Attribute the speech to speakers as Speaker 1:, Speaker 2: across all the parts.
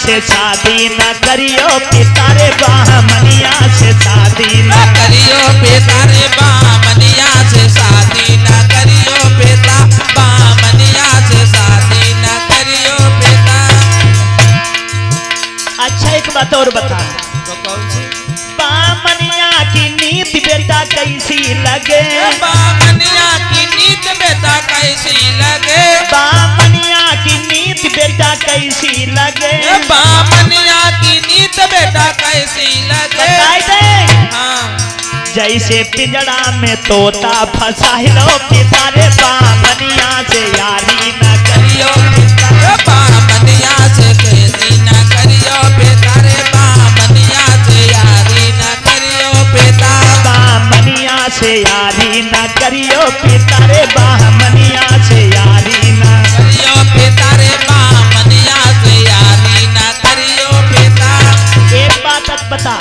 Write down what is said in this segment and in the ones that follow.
Speaker 1: से शादी न करियो पिता रे बामनिया से शादी न
Speaker 2: करियो पिता रे बामनिया से शादी न करियो पिता बामनिया से शादी न करियो पिता।
Speaker 1: अच्छा एक बात और बता,
Speaker 2: तो कौन सी?
Speaker 1: बामनिया की नीत बेटा कैसी लगे?
Speaker 2: बामनिया की नीत बेटा कैसी लगे?
Speaker 1: बामनिया की नीत बेटा कैसी लगे?
Speaker 2: बामनिया की नीत बेटा कैसी लगे?
Speaker 1: बताई दे।
Speaker 2: हाँ।
Speaker 1: जैसे पिंजड़ा में तोता फंसाइलो पिता रे बामनिया से यारी न करियो
Speaker 2: पिता बामनिया से खेती न करियो पिता रे बामनिया से यारी न करियो पिता।
Speaker 1: बामनिया से यारी न करियो पिता रे बामनिया से यारी न
Speaker 2: करियो पिता रे बामनिया से यारी न करियो पिता।
Speaker 1: एक बात बता,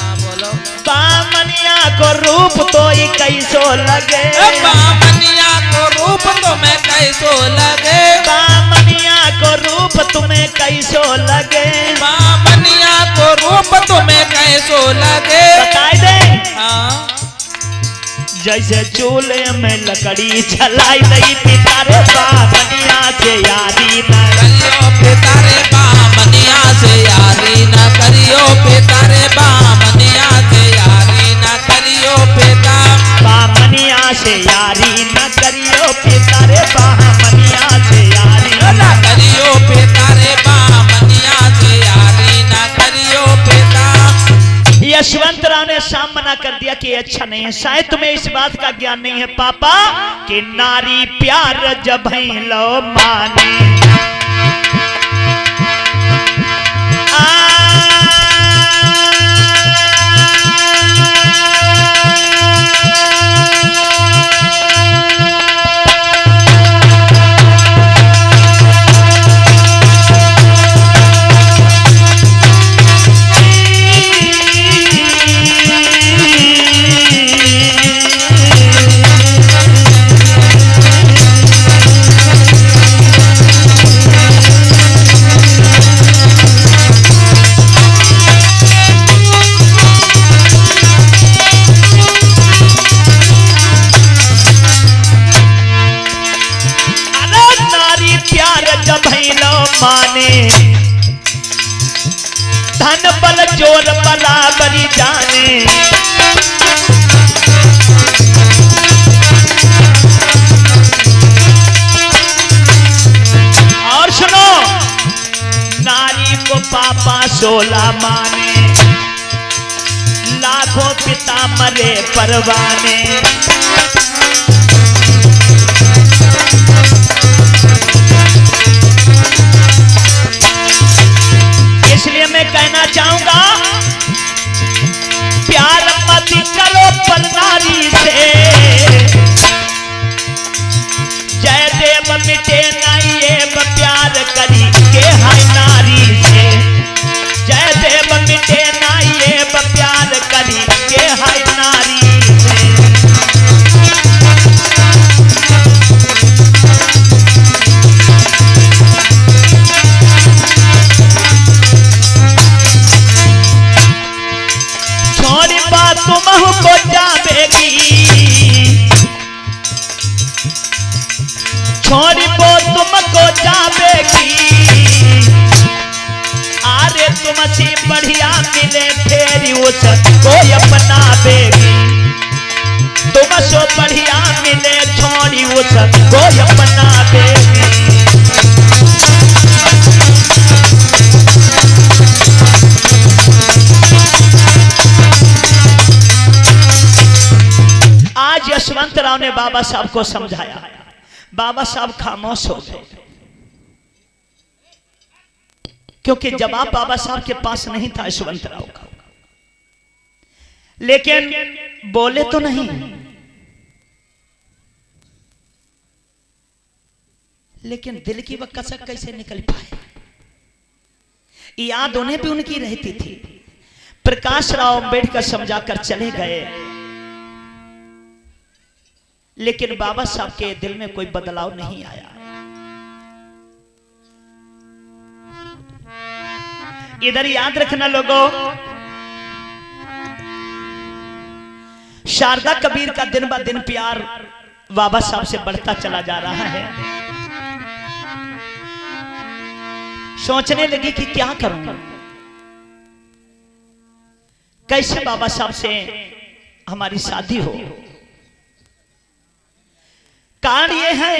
Speaker 2: हाँ बोलो।
Speaker 1: बामनिया को रूप तो ही कैसो लगे?
Speaker 2: बामनिया को रूप तुम्हें कैसो लगे?
Speaker 1: बामनिया को रूप तुम्हें कैसो लगे?
Speaker 2: बामनिया को रूप तुम्हें कैसो लगे?
Speaker 1: बताई दे।
Speaker 2: हाँ।
Speaker 1: जैसे चूल्हे में लकड़ी जलाई दई पिता रे बामनिया से यारी न
Speaker 2: करियो पिता रे बामनिया से यारी न करियो पिता रे बामनिया से यारी न करियो पिता।
Speaker 1: बामनिया से यारी न करियो पिता रे बामनिया से यारी
Speaker 2: न करियो पिता रे बामनिया से यारी न करियो पिता।
Speaker 1: यशवंतराव ने साफ मना कर दिया कि अच्छा नहीं है। शायद तुम्हें इस बात का ज्ञान नहीं है पापा कि नारी प्यार जब लो माने माने धन बल जोर बराबरी जाने। और सुनो, नारी को पापा 16 माने, लाखों पिता मरे परवाने। इसलिए मैं कहना चाहूंगा प्यार मत करो पर नारी से, जय देव मिटे नहीं ये प्यार करी के हाय नारी से। जय देव मिटे नहीं ये प्यार करी के हाय नारी से। तुम को जावेगी छोड़ी वो तुमको जावेगी। अरे तुमसे बढ़िया मिले फेरी उस कोई अपनावेगी। तुमसे बढ़िया मिले छोड़ी उस कोई अपनावेगी। आज यशवंतराव ने बाबा साहब को समझाया, बाबा साहब खामोश हो गए क्योंकि जवाब बाबा साहब के पास नहीं था यशवंतराव का। लेकिन बोले तो नहीं, लेकिन दिल की वह कसक कैसे निकल पाए, याद उन्हें भी उनकी रहती थी। प्रकाश राव अम्बेडकर समझाकर चले गए, लेकिन बाबा साहब के दिल में कोई बदलाव नहीं आया। इधर याद रखना लोगों, शारदा कबीर का दिन ब दिन प्यार बाबा साहब से बढ़ता चला जा रहा है। सोचने लगी कि क्या करूं, कैसे बाबा साहब से हमारी शादी हो। कारण यह है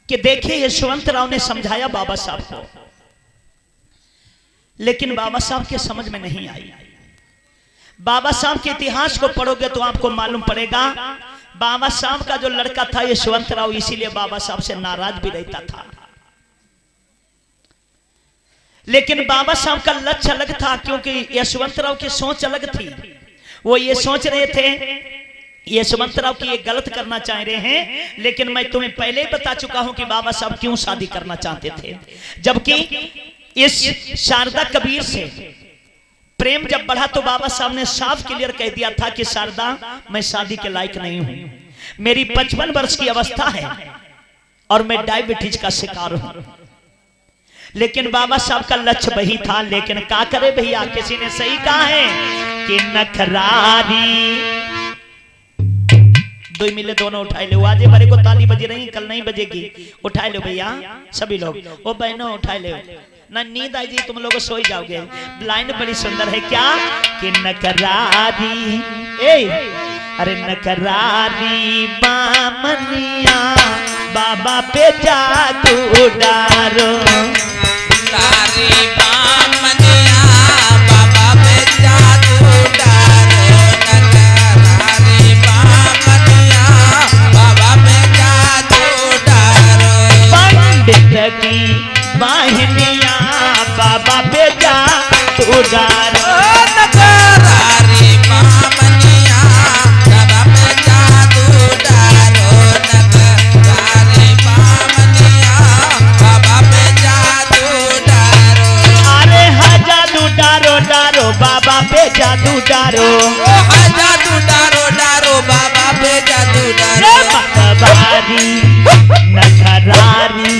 Speaker 1: कि देखिए यशवंतराव ने समझाया बाबा साहब को, लेकिन बाबा साहब के समझ में नहीं आई। बाबा साहब के इतिहास को पढ़ोगे तो आपको मालूम पड़ेगा, बाबा साहब का जो लड़का था यशवंतराव, इसीलिए बाबा साहब से नाराज भी रहता था। लेकिन बाबा साहब का लक्ष्य अलग था, क्योंकि यशवंतराव की सोच अलग थी। वो ये सोच रहे थे यशवंतराव की ये गलत करना चाह रहे हैं, लेकिन मैं तुम्हें पहले ही बता चुका हूं कि बाबा साहब क्यों शादी करना चाहते थे। जबकि इस शारदा कबीर से प्रेम जब बढ़ा तो बाबा साहब ने साफ क्लियर कह दिया था कि शारदा, मैं शादी के लायक नहीं हूं, मेरी 55 वर्ष की अवस्था है और मैं डायबिटीज का शिकार हूं। लेकिन बाबा साहब का लक्ष्य वही था। लेकिन क्या करे भैया, किसी ने सही कहा है कि नखरारी। 2 मिले दोनों उठाए लो, आज मेरे को ताली बजी रही, कल नहीं बजेगी। उठाए लो भैया सभी लोग, ओ बहनों उठाए लो, ना नींद आई जी तुम लोग सो ही जाओगे। लाइन बड़ी सुंदर है क्या कि नखरारी, अरे नखरारी बामनिया बाबा पे जादू डारो,
Speaker 2: तारी बामनिया बाबा पे जादू डारो, नखरारी बामनिया बाबा पे जादू डारो,
Speaker 1: पंडित की वाहिनिया बाबा पे जादू डारो,
Speaker 2: नखरारी बामनिया बाबा पे जादू डारो, नखरारी बामनिया बाबा पे जादू डारो।
Speaker 1: अरे हा जादू डारो डारो बाबा पे जादू डारो,
Speaker 2: जादू डारो डारो बाबा पे जादू डारो,
Speaker 1: मतवारी नखरारी।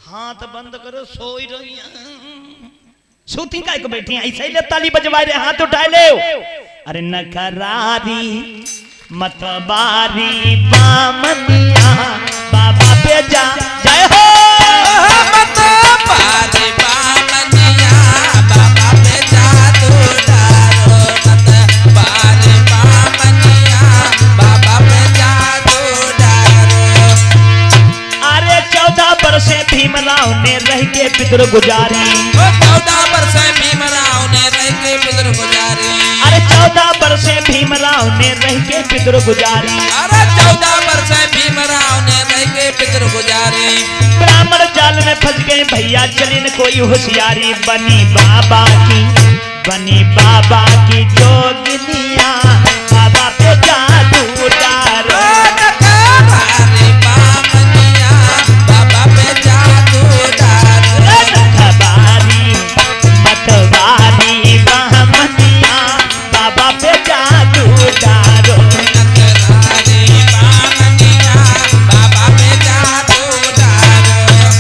Speaker 1: हाथ बंद करो, सो ही रही सूती का एक बैठी ऐसे ही ताली बजवाए रहे, हाथ उठाए ले। अरे नखरारी मतवारी बामनिया बाबा पे जा जय हो,
Speaker 2: मतवारी बामनिया बाबा पे जादू डारो, मतवारी बामनिया बाबा पे जादू डारो।
Speaker 1: अरे 14 वर्षे भीमराव ने रह के पितृ गुजारी,
Speaker 2: 14 वर्ष भीमराव ने रह के पितृ गुजारी,
Speaker 1: अरे 14 वर्षे भीमराव ने रह के पितृ गुजारी,
Speaker 2: अरे 14 वर्ष भीमराव ने रह के पितृ गुजारी।
Speaker 1: ब्राह्मण जाल में फंस गए भैया, चली न कोई होशियारी, बनी बाबा की जोगिनिया बाबा पे जादू डारो,
Speaker 2: नखरारी बामनिया बाबा पे जादू डारो,
Speaker 1: नखरारी मतवारी बामनिया बाबा पे जादू डारो,
Speaker 2: नखरारी बामनिया बाबा पे जादू डारो,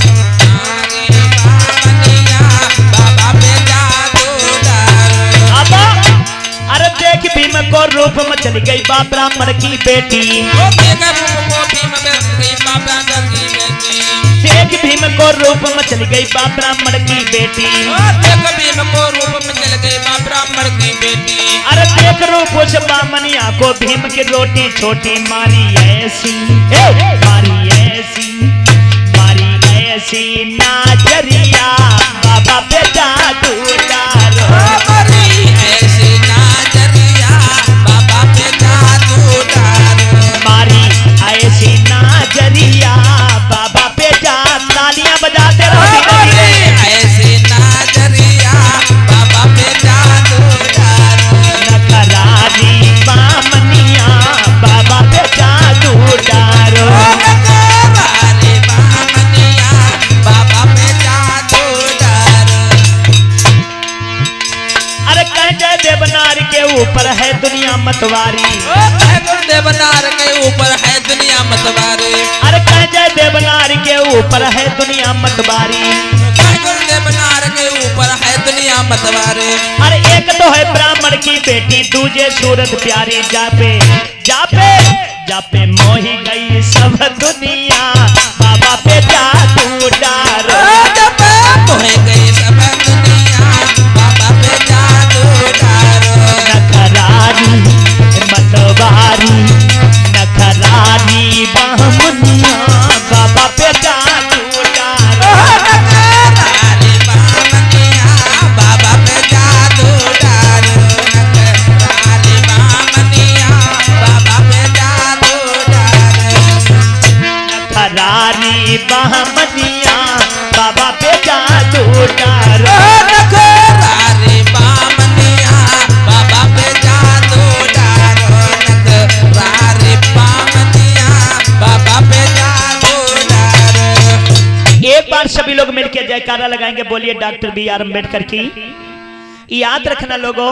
Speaker 2: नखरारी बामनिया बाबा पे जादू डारो।
Speaker 1: अब अरे देख भीम को रूप में चली गई बा ब्राह्मण की बेटी, देख भीम को रूप में चली गई बा ब्राह्मण की बेटी,
Speaker 2: ब्राह्मण की बेटी,
Speaker 1: अरे देख रूप उस बामनिया को भीम की रोटी छोटी मारी ऐसी, मारी ऐसी नाजरिया बाबा पे जादू डारो,
Speaker 2: ऐसी नाजरिया बाबा पे जादू डारो,
Speaker 1: मारी ऐसी नाजरिया बाबा पे जा। तालियां बजाते रहो,
Speaker 2: ऐसी नाजरिया बाबा पे जादू डारो,
Speaker 1: नखरारी बामनिया बाबा पे जादू डारो,
Speaker 2: नखरारी बामनिया बाबा पे जादू डारो।
Speaker 1: अरे कह जय देवनार के ऊपर है दुनिया मतवारी,
Speaker 2: देवनार के ऊपर है दुनिया मतवारी,
Speaker 1: अरे कह जय देवनार के ऊपर है दुनिया मतवारी,
Speaker 2: मतवारे।
Speaker 1: अरे एक तो है ब्राह्मण की बेटी, दूजे सूरत प्यारी, जापे जापे जापे मोही गई सब दुनिया, बाबा पे जादू डारो।
Speaker 2: मोहे गई सब दुनिया, बाबा पे जादू डारो।
Speaker 1: नखरारी मतवारी, नखरारी बामुनिया, बाबा पे जादू डारो।
Speaker 2: नखरारी बामनिया, बाबा पे जादू डारो। नखरारी बामनिया, बाबा पे जादू डारो।
Speaker 1: नखरारी बामनिया, बाबा पे जादू डारो।
Speaker 2: नखरारी बामनिया, बाबा पे जादू डारो। नखरारी बामनिया, बाबा पे जादू डारो।
Speaker 1: एक बार सभी लोग मिलकर जयकारा लगाएंगे, बोलिए डॉक्टर बी आर अम्बेडकर की। याद रखना लोगों,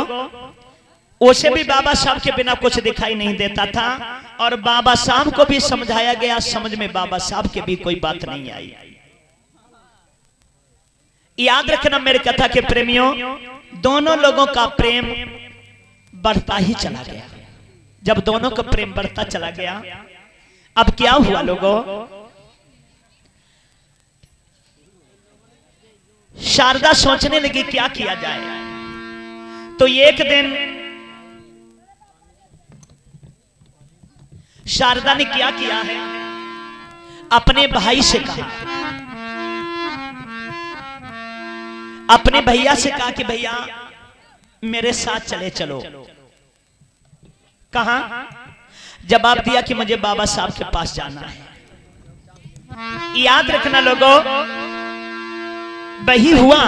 Speaker 1: उसे भी बाबा साहब के बिना कुछ दिखाई नहीं देता था, और बाबा साहब को भी समझाया गया, समझ में बाबा साहब के भी कोई बात नहीं आई। याद रखना मेरे कथा के प्रेमियों, दोनों लोगों का प्रेम बढ़ता ही चला गया। जब दोनों का प्रेम बढ़ता चला गया, अब क्या हुआ लोगों, शारदा सोचने लगी क्या किया जाए। तो एक दिन शारदा ने क्या किया है, अपने भाई से कहा, अपने भैया से कहा कि भैया मेरे साथ चले चलो। कहा? जवाब दिया कि मुझे बाबा साहब के पास जाना है। याद रखना लोगों, वही हुआ।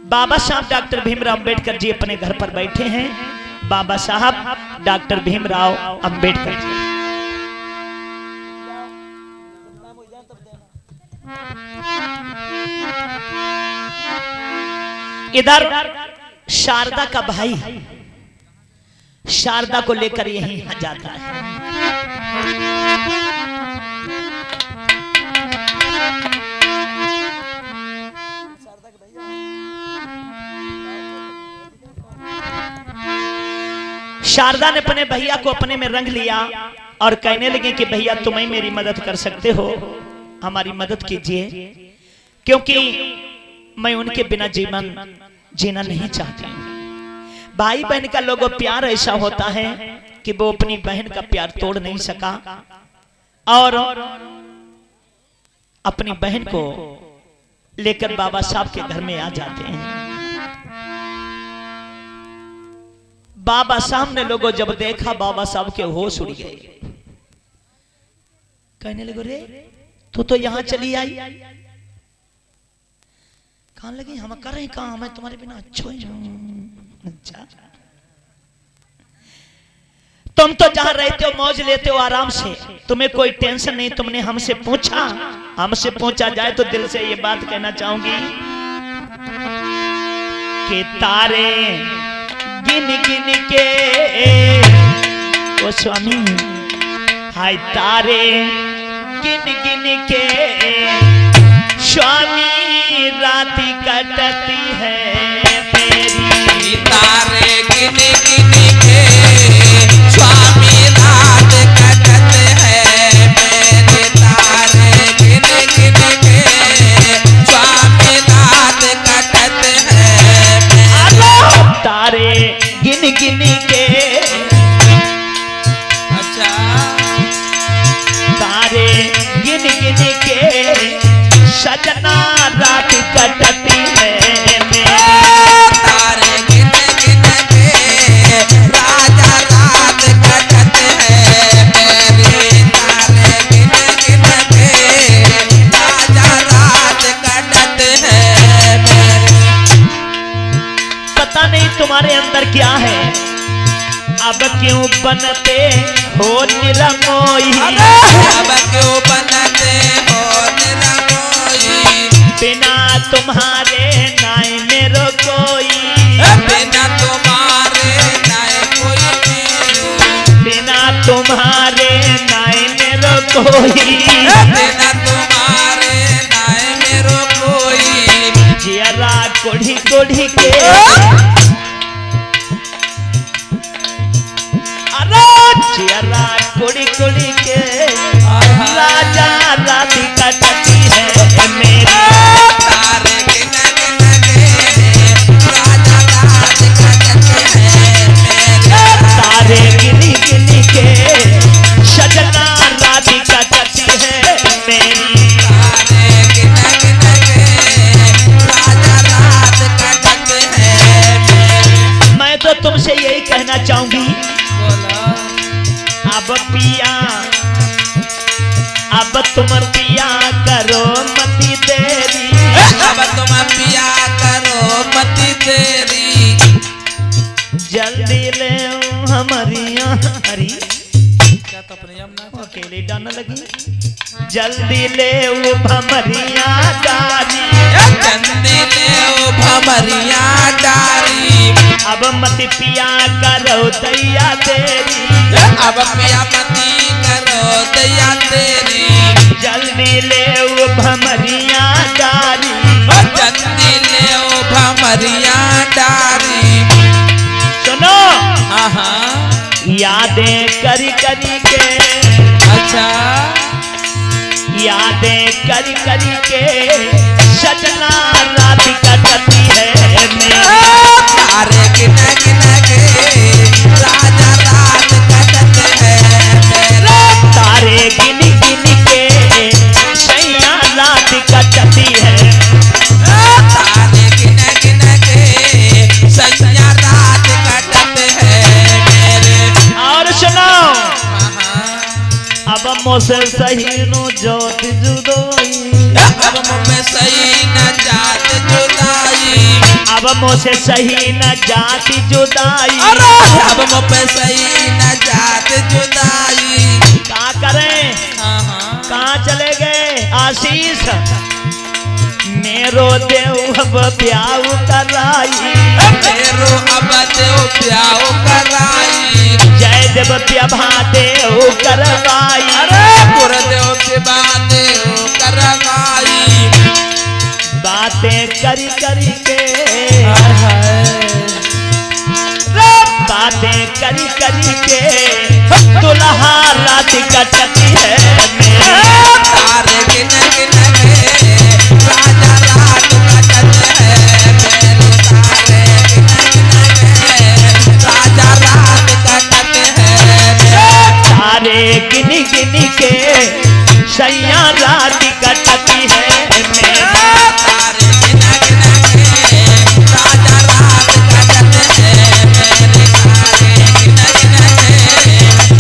Speaker 1: बाबा साहब डॉक्टर भीमराव अंबेडकर जी अपने घर पर बैठे हैं। बाबा साहब डॉक्टर भीमराव अंबेडकर जी, इधर शारदा का भाई शारदा को लेकर यहीं जाता है। शारदा ने अपने भैया को अपने में रंग लिया और कहने लगे कि भैया तुम ही मेरी मदद कर सकते हो, हमारी मदद कीजिए, क्योंकि मैं उनके बिना जीवन जीना नहीं चाहती। भाई बहन का लोगों प्यार ऐसा होता है कि वो अपनी बहन का प्यार तोड़ नहीं सका और अपनी बहन को लेकर बाबा साहब के घर में आ जाते हैं। बाबा साहब ने लोगों जब देखा, बाबा साहब के होश उड़ गए। कहने लगे रे तू तो यहां चली आई। कहां लगी हम कर रहे काम, मैं तुम्हारे बिना अच्छा तुम तो जहां रहते हो मौज लेते हो आराम से, तुम्हें कोई टेंशन नहीं। तुमने हमसे पूछा, हमसे पूछा जाए तो दिल से ये बात कहना चाहूंगी कि तारे गिन गिन के ओ स्वामी, हाय तारे गिन गिन के स्वामी रात कटती है मेरी।
Speaker 2: तारे गिन गिन के स्वामी रात कटते हैं मेरे। तारे गिन गिन के स्वामी रात कटते हैं मेरे।
Speaker 1: तारे गिन गिन के,
Speaker 2: अच्छा
Speaker 1: तारे गिन गिन के सजना रात कटती है मेरी।
Speaker 2: तारे गिन गिन के राजा रात कटते हैं मेरे। तारे गिन गिन के राजा रात कटते हैं मेरे।
Speaker 1: पता नहीं तुम्हारे अंदर क्या है, अब क्यों बनते हो निरमोई।
Speaker 2: अब क्यों बनते हो निरमोई।
Speaker 1: बिना तुम्हारे नाय मेरो कोई।
Speaker 2: बिना तुम्हारे नाय कोई।
Speaker 1: बिना तुम्हारे नाय मेरो कोई।
Speaker 2: बिना तुम्हारे नाय मेरो कोई।
Speaker 1: जियरा कोढ़ी कोढ़ी के अरे चेहरा कोढ़ी कोढ़ी के राजा राधिका टटी है मेरी
Speaker 2: तारे गिन गिन के राजा राधिका टटी है मेरे
Speaker 1: तारे गिनी गिनी के सजना राधिका टटी है मेरी
Speaker 2: तारे गिन गिन के राजा राधिका टटी है मेरे
Speaker 1: मैं तो तुमसे यही कहना चाहूंगी
Speaker 2: बोला
Speaker 1: अब पिया अब तुम पिया करो मती देरी
Speaker 2: अब तुम पिया करो मती तेरी
Speaker 1: जल्दी ले हमारी हरी
Speaker 2: क्या तो अपने यमुना
Speaker 1: अकेले डालने लगी जल्दी ले भमरिया डारी
Speaker 2: चंदी ले ओ भमरिया डारी
Speaker 1: अब मत पिया करो दैया तेरी
Speaker 2: अब पिया मती करो दया तेरी
Speaker 1: जल्दी ले भमरिया डारी
Speaker 2: चंदी ले ओ भमरिया डारी
Speaker 1: सुनो
Speaker 2: आहा
Speaker 1: यादें करी करी के
Speaker 2: अच्छा
Speaker 1: यादें करी करी के सजना राधिका टटी है मेरी
Speaker 2: तारे गिन गिन के राजा रात कटत है मेरे
Speaker 1: तारे गिन गिन के सैया राधिका टटी है
Speaker 2: तारे गिन गिन के संध्या रात कटत है मेरे
Speaker 1: और सुनो
Speaker 2: आहा
Speaker 1: अब मोसे सही नो जोत जुदोई
Speaker 2: अब मुझे सही न जात जुदाई
Speaker 1: अब मोसे सही न जाती जुदाई
Speaker 2: अब मुझे सही न जात जुदाई
Speaker 1: क्या करें
Speaker 2: आहा
Speaker 1: कहाँ चले गए आशीष मेरो देव अब प्याऊ कराई
Speaker 2: मेरो अब देव प्याओ कराई
Speaker 1: जय देव प्यभा देव करवाई
Speaker 2: गुरुदेव पिबा देव करवाई
Speaker 1: बातें करी करी के बातें करी करी के दुल्हा राधिका टटी है मेरी
Speaker 2: तारे गिन गिन के राजा रात कटत है मेरे तारे गिन गिन के राजा रात कटत है मेरे
Speaker 1: तारे गिनी गिनी के सैया राधिका टटी है मेरी
Speaker 2: तारे गिन गिन के राजा रात कटत है मेरे तारे गिन गिन के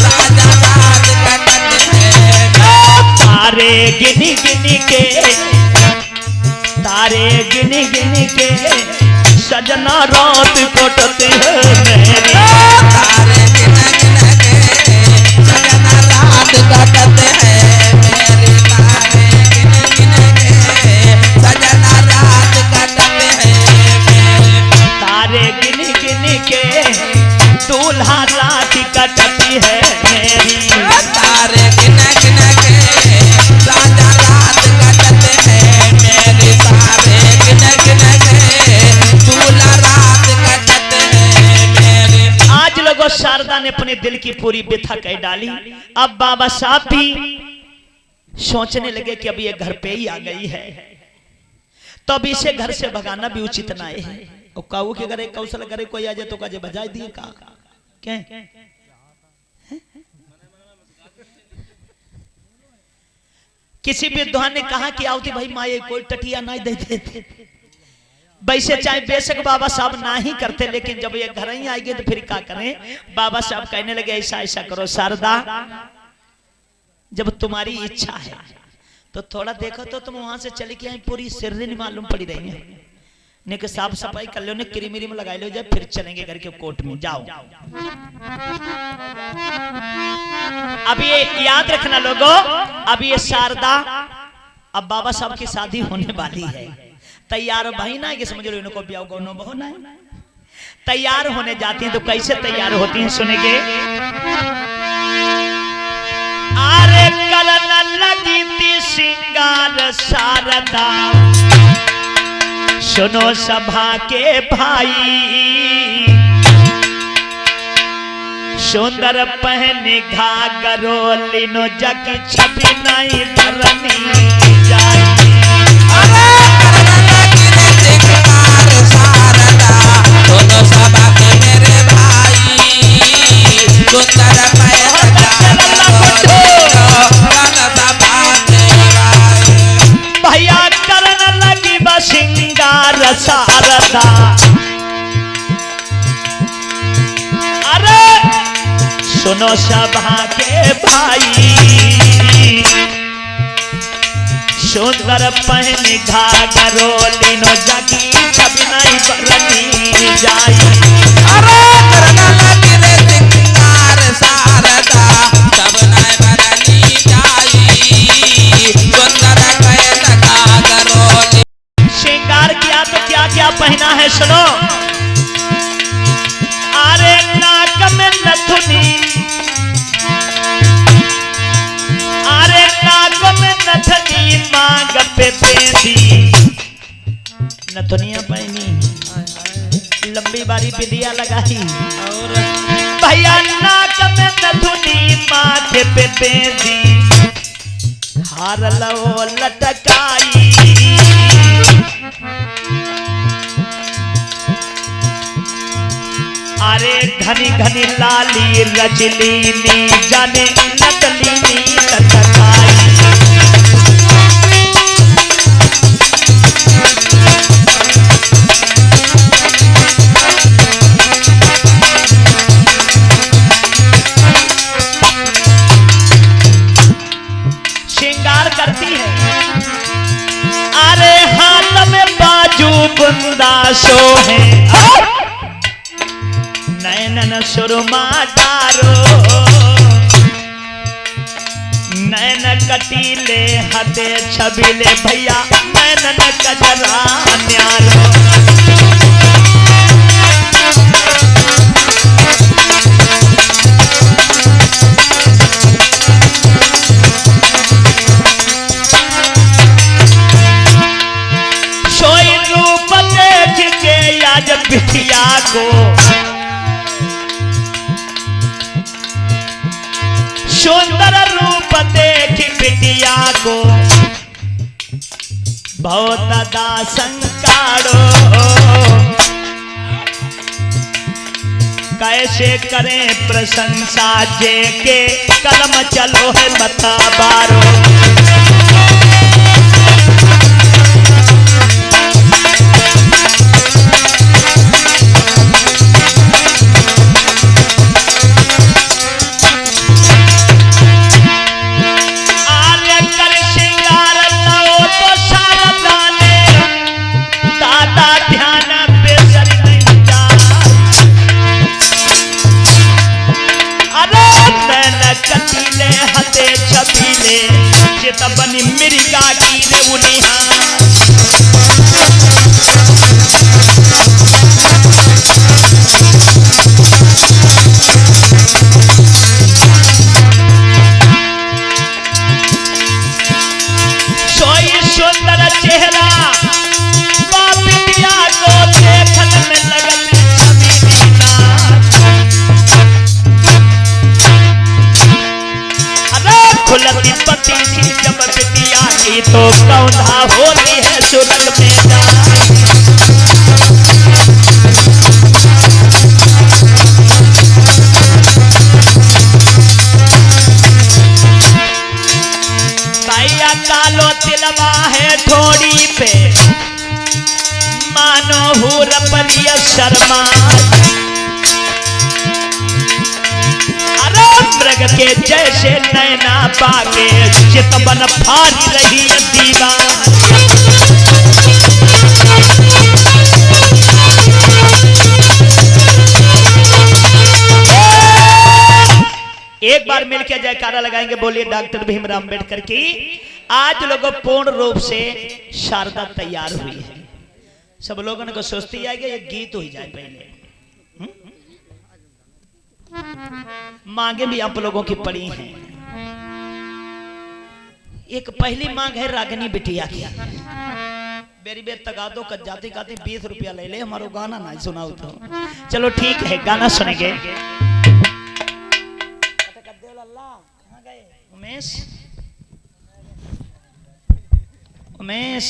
Speaker 2: राजा रात कटत है
Speaker 1: तारे गिनी गिनी के तारे गिनी गिनी के सजना रात कटती है मेरी
Speaker 2: तारे गिन गिन के सजना रात कटत है मेरे तारे गिन गिन के सजना रात कटत है मेरे
Speaker 1: तारे गिनी गिनी के दूल्हा रात कटती है मेरी
Speaker 2: तारे गिन गिन के राजा रात कटत है मेरे तारे गिन गिन के दूल्हा रात कटत है मेरे
Speaker 1: आज लोगों शारदा ने अपने दिल की पूरी व्यथा कह डाली। अब बाबा साहब भी सोचने लगे कि अब ये घर पे ही आ गई है तो अब इसे घर से भगाना भी उचित ना है। और काऊ के घरे कौशल करे कोई आ जाए तो काजे बजाई दिए का क्या किसी विद्वान ने कहा कि आवती भाई माए कोई टटिया नहीं दे देते वैसे चाहे बेशक बाबा साहब ना ही करते लेकिन जब ये घर ही आएंगे तो फिर क्या करें। बाबा साहब कहने लगे ऐसा ऐसा करो शारदा जब तुम्हारी इच्छा है तो थोड़ा देखो तो तुम वहां से चली के आई पूरी सिर्री नहीं मालूम पड़ी रही है ने के साफ सफाई कर लो ने क्रीमी में लगा लो जाए फिर चलेंगे घर के कोर्ट में जाओ। अब ये याद रखना लोगों अब ये शारदा अब बाबा साहब की शादी होने वाली है तैयार भाई ना कि समझ लो इनको ब्याह गौनो बहो ना तैयार होने जाती हैं तो कैसे तैयार होती हैं सुनेंगे। अरे कलन लगी थी सिंगार शारदा सुनो सभा के भाई, सुंदर पहने घाघरो लिनो जग छवि नहीं धरनी जाए।
Speaker 2: अरे करना लगी रे धिक्कार शारदा, दोनों सभा के मेरे भाई, सुंदर पहने घाघरो सभा के भाई।
Speaker 1: भैया करन लगी बसिंगार शारदा, अरे सुनो सभा के भाई, सुंदर पहने घाघरो लिनो जगी छवि नहीं बरनी जाई।
Speaker 2: अरे करना लगी रे धिक्कार शारदा, सब नहीं बरनी जाई, सुंदर पहने घाघरो।
Speaker 1: श्रृंगार किया तो क्या क्या पहना है सुनो। अरे नाक में नथुनी, अरे नाक में नथनी, मांग पे बेंदी, नथुनिया पहनी, लंबी बारी बिंदिया लगाई,
Speaker 2: और
Speaker 1: भैया नाक में नथुनी, माथे पे बेंदी, हार लो लटकाई। अरे घनी घनी लाली रजलीनी, जाने नकलीनी लटकाई। श्रृंगार करती है। अरे हाथ में बाजू बुंदा सोहे, नैनन सुरमा डारो, नैन कटीले हते छबीले, भैया नैनन कजरा न्यारो। सोई रूप देख के आज बिटिया को, सुंदर रूप देख बिटिया को, बहुत दासंकारो। कैसे करें प्रशंसा जे के कलम चलो है बता बारो। कटीले हते छबीले, चित बनी मिर्गा की रे उनिहा। सोई सुंदर चेहरा, बिटिया को देखने में लगल छबी नाच। खुलती पति की जब बिटिया की, तो कौंधा होती है सुरग में जाए। भैया कालो तिलवा है ठोड़ी पे, मानो हूर परिय शर्मा। मृग के जैसे नैना पाके, चितवन फारी रही दीवार। एक बार मिलकर जयकारा लगाएंगे, बोलिए डॉक्टर भीमराव अंबेडकर की। आज लोगों पूर्ण रूप से शारदा तैयार हुई है। सब लोगों को सोचती है कि ये गीत हो जाए पहले। मांगे भी आप लोगों की पड़ी हैं। एक पहली मांग है रागिनी बिटिया की। बेरी बेर तगा दो जाती गाती 20 रुपया ले ले, हमारो गाना नहीं सुनाओ तो। चलो ठीक है, गाना सुनेंगे। उमेश उमेश,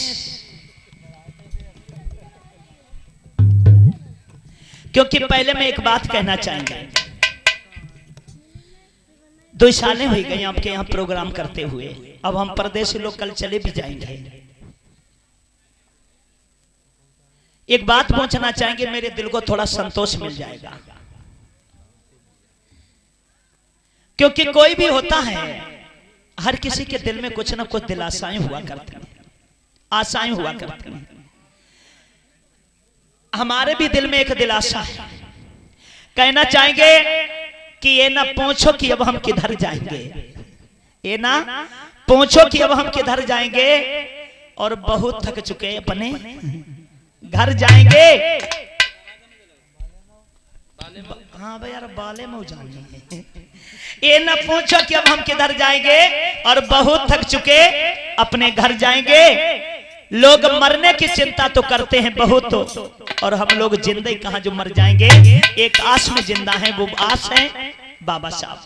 Speaker 1: क्योंकि पहले मैं एक बात कहना चाहेंगे। 2 सालें हो गई आपके यहाँ प्रोग्राम करते हुए, अब हम परदेसी लोग कल चले भी जाएंगे। एक बात पहुंचना चाहेंगे, मेरे दिल को थोड़ा संतोष मिल जाएगा। क्योंकि कोई भी होता है, हर किसी के दिल में कुछ ना कुछ दिलासाएं हुआ करती हैं, आशाएं हुआ करती हैं। हमारे भी दिल में एक दिलासा है। कहना चाहेंगे कि ये ना पूछो कि अब हम किधर जाएंगे, ये ना पूछो कि अब हम किधर जाएंगे, और बहुत थक चुके अपने घर जाएंगे। हाँ भाई यार, बाले में जाएंगे। ये ना पूछो कि अब हम किधर जाएंगे, और बहुत थक चुके अपने घर जाएंगे। लोग मरने की चिंता तो करते हैं बहुत, और हम लोग जिंदे कहां जो मर जाएंगे। एक आस में जिंदा है, वो आस है बाबा साहब।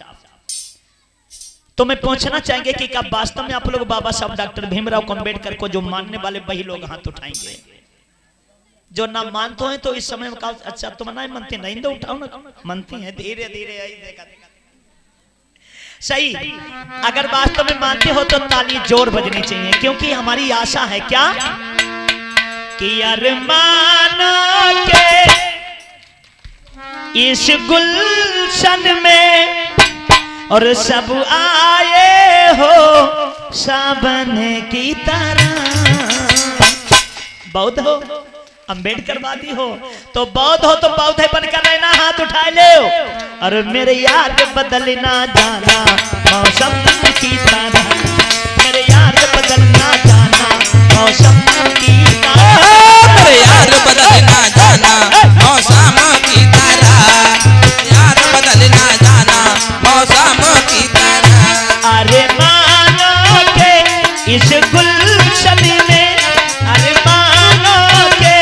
Speaker 1: तो मैं पूछना चाहेंगे कि क्या वास्तव में आप लोग बाबा साहब डॉक्टर भीमराव अम्बेडकर को जो मानने वाले वही लोग हाथ उठाएंगे? जो ना मानते हैं तो इस समय में कहा अच्छा तुम नहीं मानते, नहीं तो उठाओ ना। मानती हैं धीरे धीरे देखा सही। अगर वास्तव में मानते हो तो ताली जोर बजनी चाहिए, क्योंकि हमारी आशा है क्या कि अरमानों के इस गुलशन में और सब आए हो सावन की तरह। बौद्ध हो, अम्बेडकरवादी हो तो बौद्ध हो, तो बौद्ध बनकर रहना, हाथ उठा ले। और मेरे यार बदलना जाना मौसम की तरह, मेरे यार बदलना जाना मौसम की तरह,
Speaker 2: मेरे यार बदलना जाना मौसम की तरह, यार बदलना जाना मौसम की तरह।
Speaker 1: अरे मानो के इस गुलशन में, अरे मानो के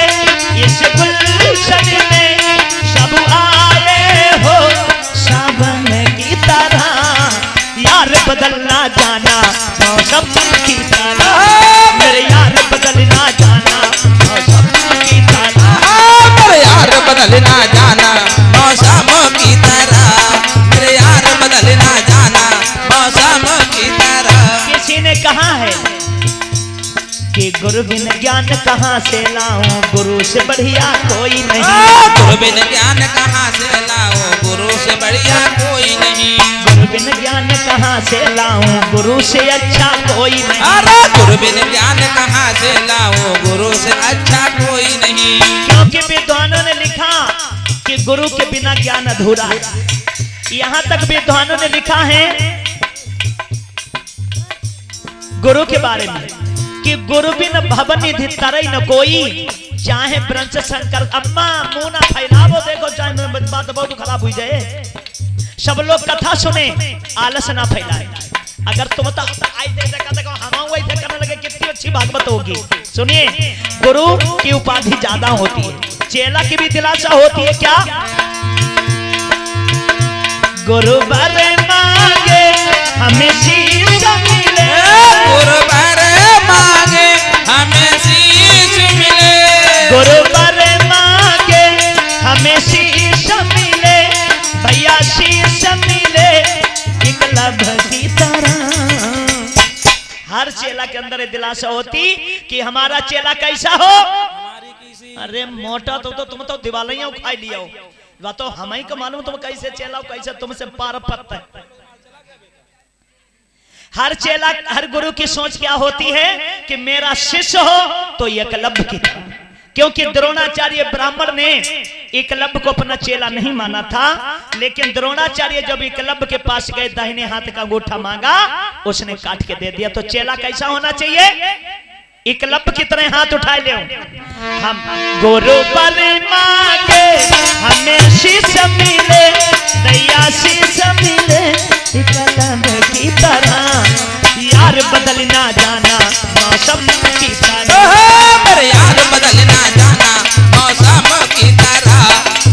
Speaker 1: इस गुलशन में सब आए हो सावन की तरह, यार बदलना जाना मौसम की तरह, मेरे यार बदलना जाना मौसम की तरह,
Speaker 2: मेरे यार बदलना जाना मौसम की तरह, मेरे यार बदलना जाना मौसम की तरह।
Speaker 1: किसी ने कहा है कि गुरु बिन ज्ञान कहाँ से लाऊं, गुरु से बढ़िया कोई नहीं।
Speaker 2: गुरु बिन ज्ञान कहाँ से लाऊं, गुरु से बढ़िया कोई नहीं।
Speaker 1: गुरु बिन ज्ञान कहाँ से लाऊं, गुरु से अच्छा कोई नहीं।
Speaker 2: अरे गुरु बिन ज्ञान कहाँ से लाऊं, गुरु से अच्छा कोई नहीं।
Speaker 1: क्योंकि विद्वानों ने लिखा कि गुरु के बिना ज्ञान अधूरा है। यहाँ तक विद्वानों ने लिखा है गुरु के बारे में कि गुरु बिन भवन निधि तरई न कोई, चाहे ब्रंश शंकर। अम्मा मुंह ना फैलावो, देखो चाहे बात बहुत खराब हुई जाए। सब लोग कथा सुने, आलस ना फैलाए। अगर तुम तो देखो हम वैसे करने लगे, कितनी अच्छी भागवत होगी। सुनिए, गुरु की उपाधि ज्यादा होती है, चेला की भी दिलासा होती है। क्या गुरु बर मांगे हमें शीश मिले,
Speaker 2: गुरु बर मांगे हमें शीश मिले,
Speaker 1: गुरु बर मांगे हमें शीश मिले, भैया शीश मिले एक लभ की तरह। हर चेला के अंदर दिलासा होती कि हमारा चेला कैसा हो। अरे मोटा तो तुम तो दिवालियां उखाई लिया हो, वह तो हम ही को मालूम तुम कैसे चेला हो, कैसे तुमसे पार पत्ता है। हर चेला, हर गुरु की सोच क्या होती है कि मेरा शिष्य हो तो एकलव्य की तरह। क्योंकि द्रोणाचार्य ब्राह्मण ने एकलव्य को अपना चेला नहीं माना था, लेकिन द्रोणाचार्य जब एकलव्य के पास गए, दाहिने हाथ का अंगूठा मांगा, उसने काट के दे दिया। तो चेला कैसा होना चाहिए? एकलव्य की तरह हाथ उठाए ले। हम गुरु पर मांगे हमें शीश मिले, दैया शीश मिले एकलव्य की तरह। यार बदल ना जाना मौसम की तरह,
Speaker 2: मेरे यार बदल ना जाना मौसम की तरह,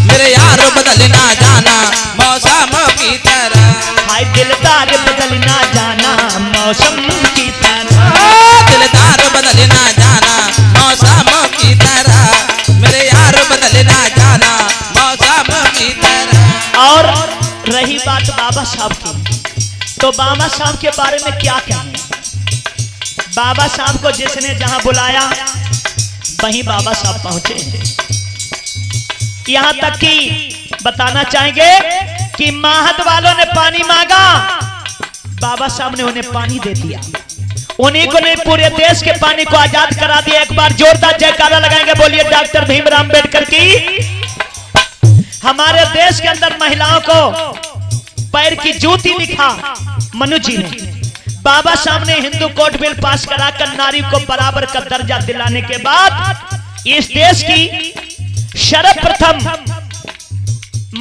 Speaker 2: मेरे यार बदल ना जाना मौसम की तरह,
Speaker 1: हाय दिलदार बदल ना जाना मौसम की तरह,
Speaker 2: दिलदार बदल ना जाना मौसम की तरह, मेरे यार बदल ना जाना मौसम की तरह।
Speaker 1: और रही बात बाबा साहब की, तो बाबा साहब के बारे में क्या कहें। बाबा साहब को जिसने जहां बुलाया वहीं बाबा साहब पहुंचे हैं। यहां तक कि बताना चाहेंगे कि माहत वालों ने पानी मांगा, बाबा साहब ने उन्हें पानी दे दिया। उन्हीं को नहीं पूरे देश के पानी को आजाद करा दिया। एक बार जोरदार जयकारा लगाएंगे, बोलिए डॉक्टर भीमराव अंबेडकर की। हमारे देश के अंदर महिलाओं को पैर की जूती लिखा मनु जी ने। बाबा साहब ने हिंदू कोड बिल पास कराकर नारी को बराबर का दर्जा दिलाने के बाद इस देश की सर्वप्रथम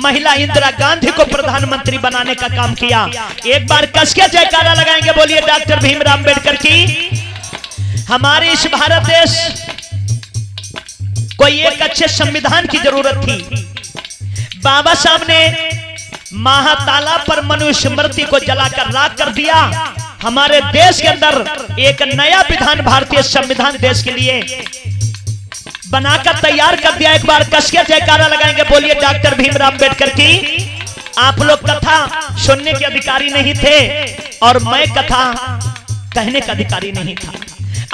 Speaker 1: महिला इंदिरा गांधी को प्रधानमंत्री बनाने का काम किया। एक बार कसके जयकारा लगाएंगे, बोलिए डॉक्टर भीमराव अंबेडकर की। हमारे इस भारत देश को एक अच्छे संविधान की जरूरत थी। बाबा साहब ने महातालाब पर मनुस्मृति को जलाकर राख कर दिया। हमारे देश के अंदर एक नया विधान भारतीय संविधान देश के लिए बनाकर तैयार कर दिया। एक बार कसके जयकारा लगाएंगे, बोलिए डॉक्टर भीमराव अंबेडकर की। आप लोग कथा सुनने के अधिकारी नहीं थे और मैं कथा कहने का अधिकारी नहीं था।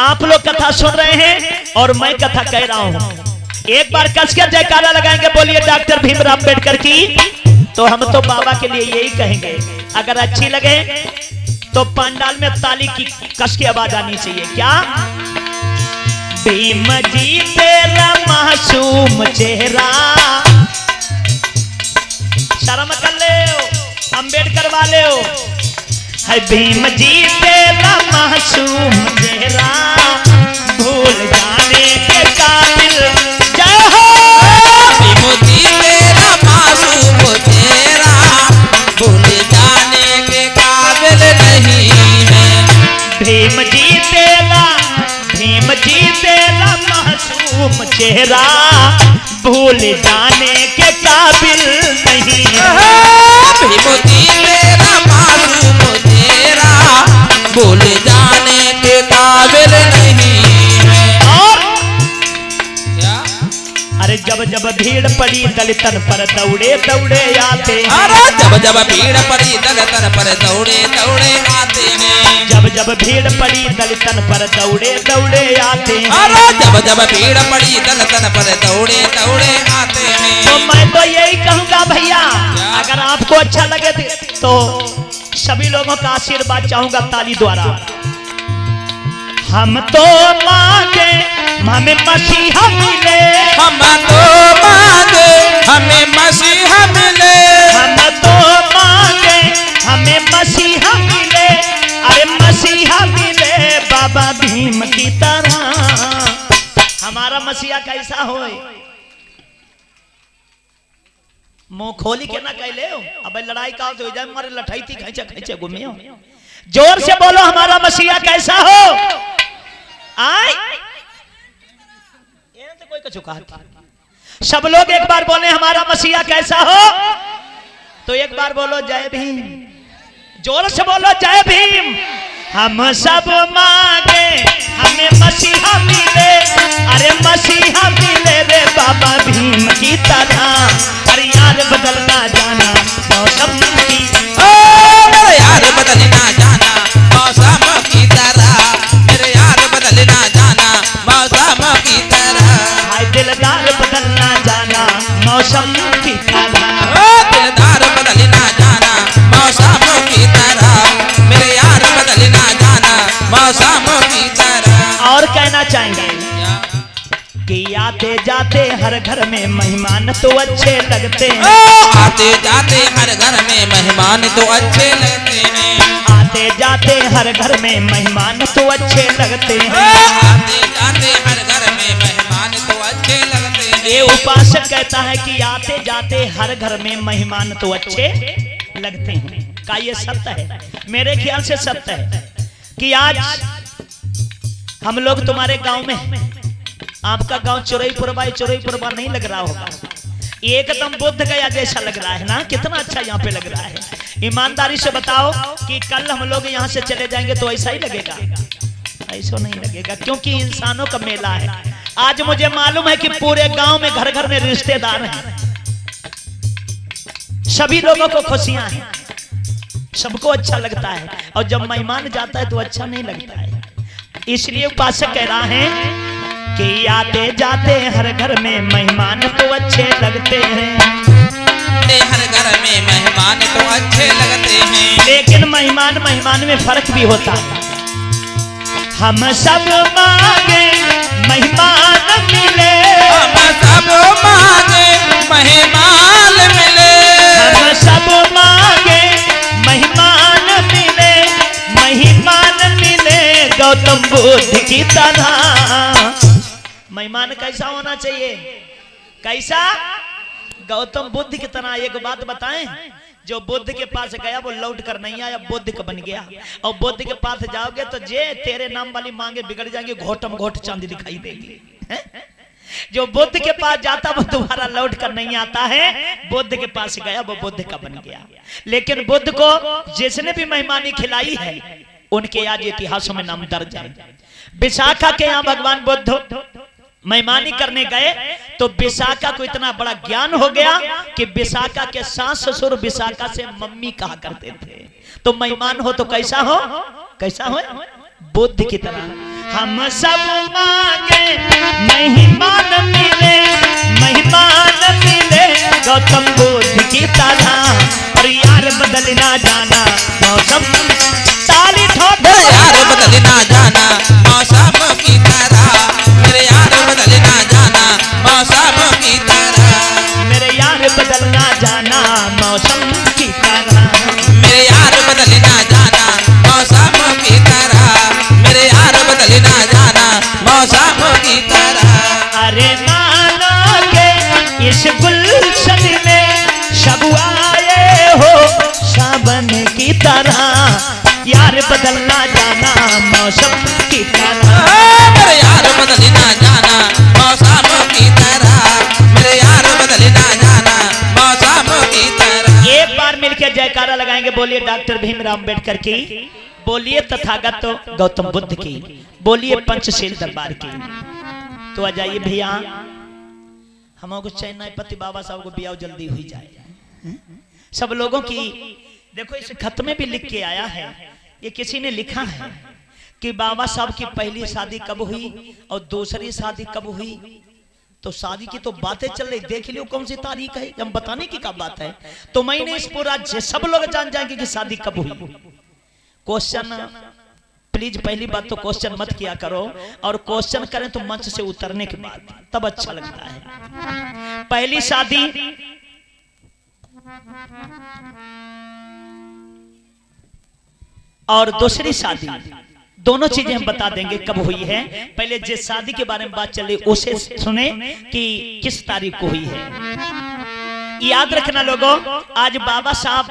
Speaker 1: आप लोग कथा सुन रहे हैं और मैं कथा कह रहा हूं। एक बार कसके जयकारा लगाएंगे, बोलिए डॉक्टर भीमराव अंबेडकर की। तो हम तो बाबा के लिए यही कहेंगे, अगर अच्छी लगे तो पंडाल में ताली की कस की आवाज आनी चाहिए। क्या भीम जी तेरा मासूम चेहरा, शर्म कर ले अंबेडकर वाले हो। है भीम जी तेरा मासूम चेहरा, भूल जाने के काबिल। जय हो
Speaker 2: भीम जी तेरा मासूम चेहरा, भूल जाने के काबिल नहीं है।
Speaker 1: भीम जी तेरा मासूम चेहरा, भूल जाने के काबिल नहीं है।
Speaker 2: भीम जी तेरा मासूम चेहरा, भूल जाने के काबिल नहीं है।
Speaker 1: और
Speaker 2: क्या?
Speaker 1: अरे जब जब भीड़ पड़ी दलितन पर दौड़े दौड़े आते हैं।
Speaker 2: अरे जब जब भीड़ पड़ी दलितन पर दौड़े दौड़े आते हैं।
Speaker 1: जब जब भीड़ पड़ी दलितन पर दौड़े दौड़े आते हैं।
Speaker 2: अरे जब जब भीड़ पड़ी दलितन पर दौड़े दौड़े आते हैं।
Speaker 1: तो मैं तो यही कहूंगा भैया, अगर आपको अच्छा लगे तो सभी लोगों का आशीर्वाद चाहूंगा ताली द्वारा। हम तो मांगे हमें मसीहा मिले,
Speaker 2: हम तो मांगे हमें मसीहा मिले,
Speaker 1: हम तो मांगे हमें मसीहा मिले। अरे मसीहा मिले बाबा भीम की तरह। हमारा मसीहा कैसा हो, मुंह खोली के ना कहले हो। अब लड़ाई का हो जाए, मारे लठाई थी खींचे खींचे घूमे हो। जोर से बोलो हमारा मसीहा कैसा हो। आए तो कोई कछु कहा। सब लोग एक बार बोले हमारा मसीहा कैसा हो, तो एक बार बोलो जय भीम। जोर से बोलो जय भीम। हम सब मांगे हमें मसीहा मिले। अरे मसीहा मिले रे बाबा भीम की तरह। अरे यार बदलना जाना मौसम की,
Speaker 2: मेरे यार बदलना जाना मौसम की तरह, मेरे यार बदलना जाना मौसम की तरह।
Speaker 1: हाय दिलदार बदलना जाना मौसम की तरह।
Speaker 2: दिलदार बदलना जाना मौसम की तरह, मेरे यार बदलना जाना मौसम की तरह।
Speaker 1: और कहना चाहेंगे कि आते जाते हर घर में मेहमान तो अच्छे लगते हैं।
Speaker 2: आते जाते हर घर में मेहमान तो अच्छे लगते हैं।
Speaker 1: आते जाते हर घर में मेहमान तो अच्छे लगते हैं।
Speaker 2: आते जाते हर घर में मेहमान तो अच्छे लगते हैं।
Speaker 1: ये उपासक कहता है कि आते जाते हर घर में मेहमान तो अच्छे लगते हैं। का ये सत्य है? मेरे ख्याल से सत्य है। कि आज हम लोग तुम्हारे गांव में, आपका गांव चोरईपुरबा नहीं लग रहा होगा, एकदम बोध गया जैसा लग रहा है ना, कितना अच्छा यहाँ पे लग रहा है। ईमानदारी से बताओ कि कल हम लोग यहाँ से चले जाएंगे तो ऐसा ही लगेगा? ऐसा नहीं लगेगा, क्योंकि इंसानों का मेला है। आज मुझे मालूम है कि पूरे गांव में घर घर में रिश्तेदार हैं, सभी लोगों को खुशियां हैं, सबको अच्छा लगता है, और जब मेहमान जाता है तो अच्छा नहीं लगता है। इसलिए उपासक कह रहा है कि आते जाते हर घर में मेहमान तो अच्छे लगते हैं,
Speaker 2: हर घर में मेहमान तो अच्छे लगते हैं,
Speaker 1: लेकिन मेहमान में फर्क भी होता है। हम सब मांगे मेहमान मिले,
Speaker 2: हम सब मांगे मेहमान मिले,
Speaker 1: हम सब मांगे मेहमान मिले, मेहमान मिले गौतम बुद्ध की तरह। मेहमान कैसा होना चाहिए? कैसा? गौतम बुद्ध की तरह। एक बात बताएं, जो बुद्ध के पास गया वो लौट कर नहीं आया, बुद्ध का बन गया। और बुद्ध के पास जाओगे तो जे तेरे नाम वाली मांगे बिगड़ जाएंगे, घोटम घोट चांदी दिखाई देगी। जो बुद्ध के पास जाता वो दोबारा लौट कर नहीं आता है, बुद्ध के पास गया वो बुद्ध का बन गया। लेकिन बुद्ध को जिसने भी मेहमानी खिलाई है उनके आज इतिहासों में नाम दर्ज है। विशाखा के यहाँ भगवान बुद्ध मेहमानी करने गए तो विशाखा को इतना बड़ा ज्ञान हो गया कि विशाखा के सास ससुर विशाखा से मम्मी कहा करते थे। तो मेहमान हो तो कैसा हो? कैसा हो? बुद्ध की तरह। हम सब मांगे मेहमान मिले, मेहमान मिले गौतम बुद्ध की तरह। और यार बदल ना जाना मौसम, ताली ठोक
Speaker 2: यार बदल ना जाना मौसम की तरह, मेरे यार बदल ना जाना मौसम की तरह,
Speaker 1: मेरे यार बदल ना जाना मौसम की तरह,
Speaker 2: मेरे यार बदल ना जाना मौसम की तरह, मेरे यार बदल ना जाना मौसम की तरह।
Speaker 1: अरे मानोगे इस गुलशन में सब आए हो सावन की तरह, यार बदल ना जाना मौसम की तरह,
Speaker 2: मेरे यार बदल ना जाना मौसम की तरह, मेरे यार बदल ना जाना मौसम की तरह।
Speaker 1: एक बार मिलकर जयकारा लगाएंगे, बोलिए डॉक्टर भीमराव अम्बेडकर की, बोलिए तथागत गौतम बुद्ध की, बोलिए पंचशील दरबार की। तो आ जाइए भैया, हमको चेन्नई पति बाबा साहब को ब्याह जल्दी हुई जाए। सब लोगों की देखो, इस खत में भी लिख के आया है, ये किसी ने लिखा है कि बाबा साहब की पहली शादी कब हुई और दूसरी शादी कब हुई। तो शादी की तो बातें चल रही, देख लियो कौन सी तारीख है, हम बताने की क्या बात है। तो मैंने इस पूरा सब लोग जान जाएंगे कि शादी कब हुई। क्वेश्चन प्लीज, पहली बात तो क्वेश्चन मत किया करो, और क्वेश्चन करें तो मंच से उतरने के बाद, तब अच्छा लगता है। पहली शादी और दूसरी शादी, दोनों चीजें हम बता देंगे कब हुई है। पहले जिस शादी के बारे में बात चल रही उसे सुने कि किस तारीख को हुई है। याद रखना लोगों, आज बाबा साहब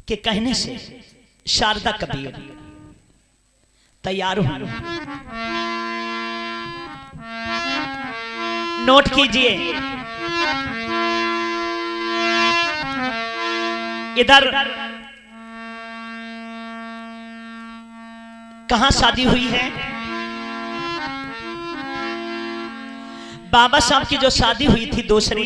Speaker 1: के कहने से शारदा कबीर तैयार हुई। नोट कीजिए, इधर कहां शादी हुई है? बाबा साहब की जो शादी हुई थी दूसरी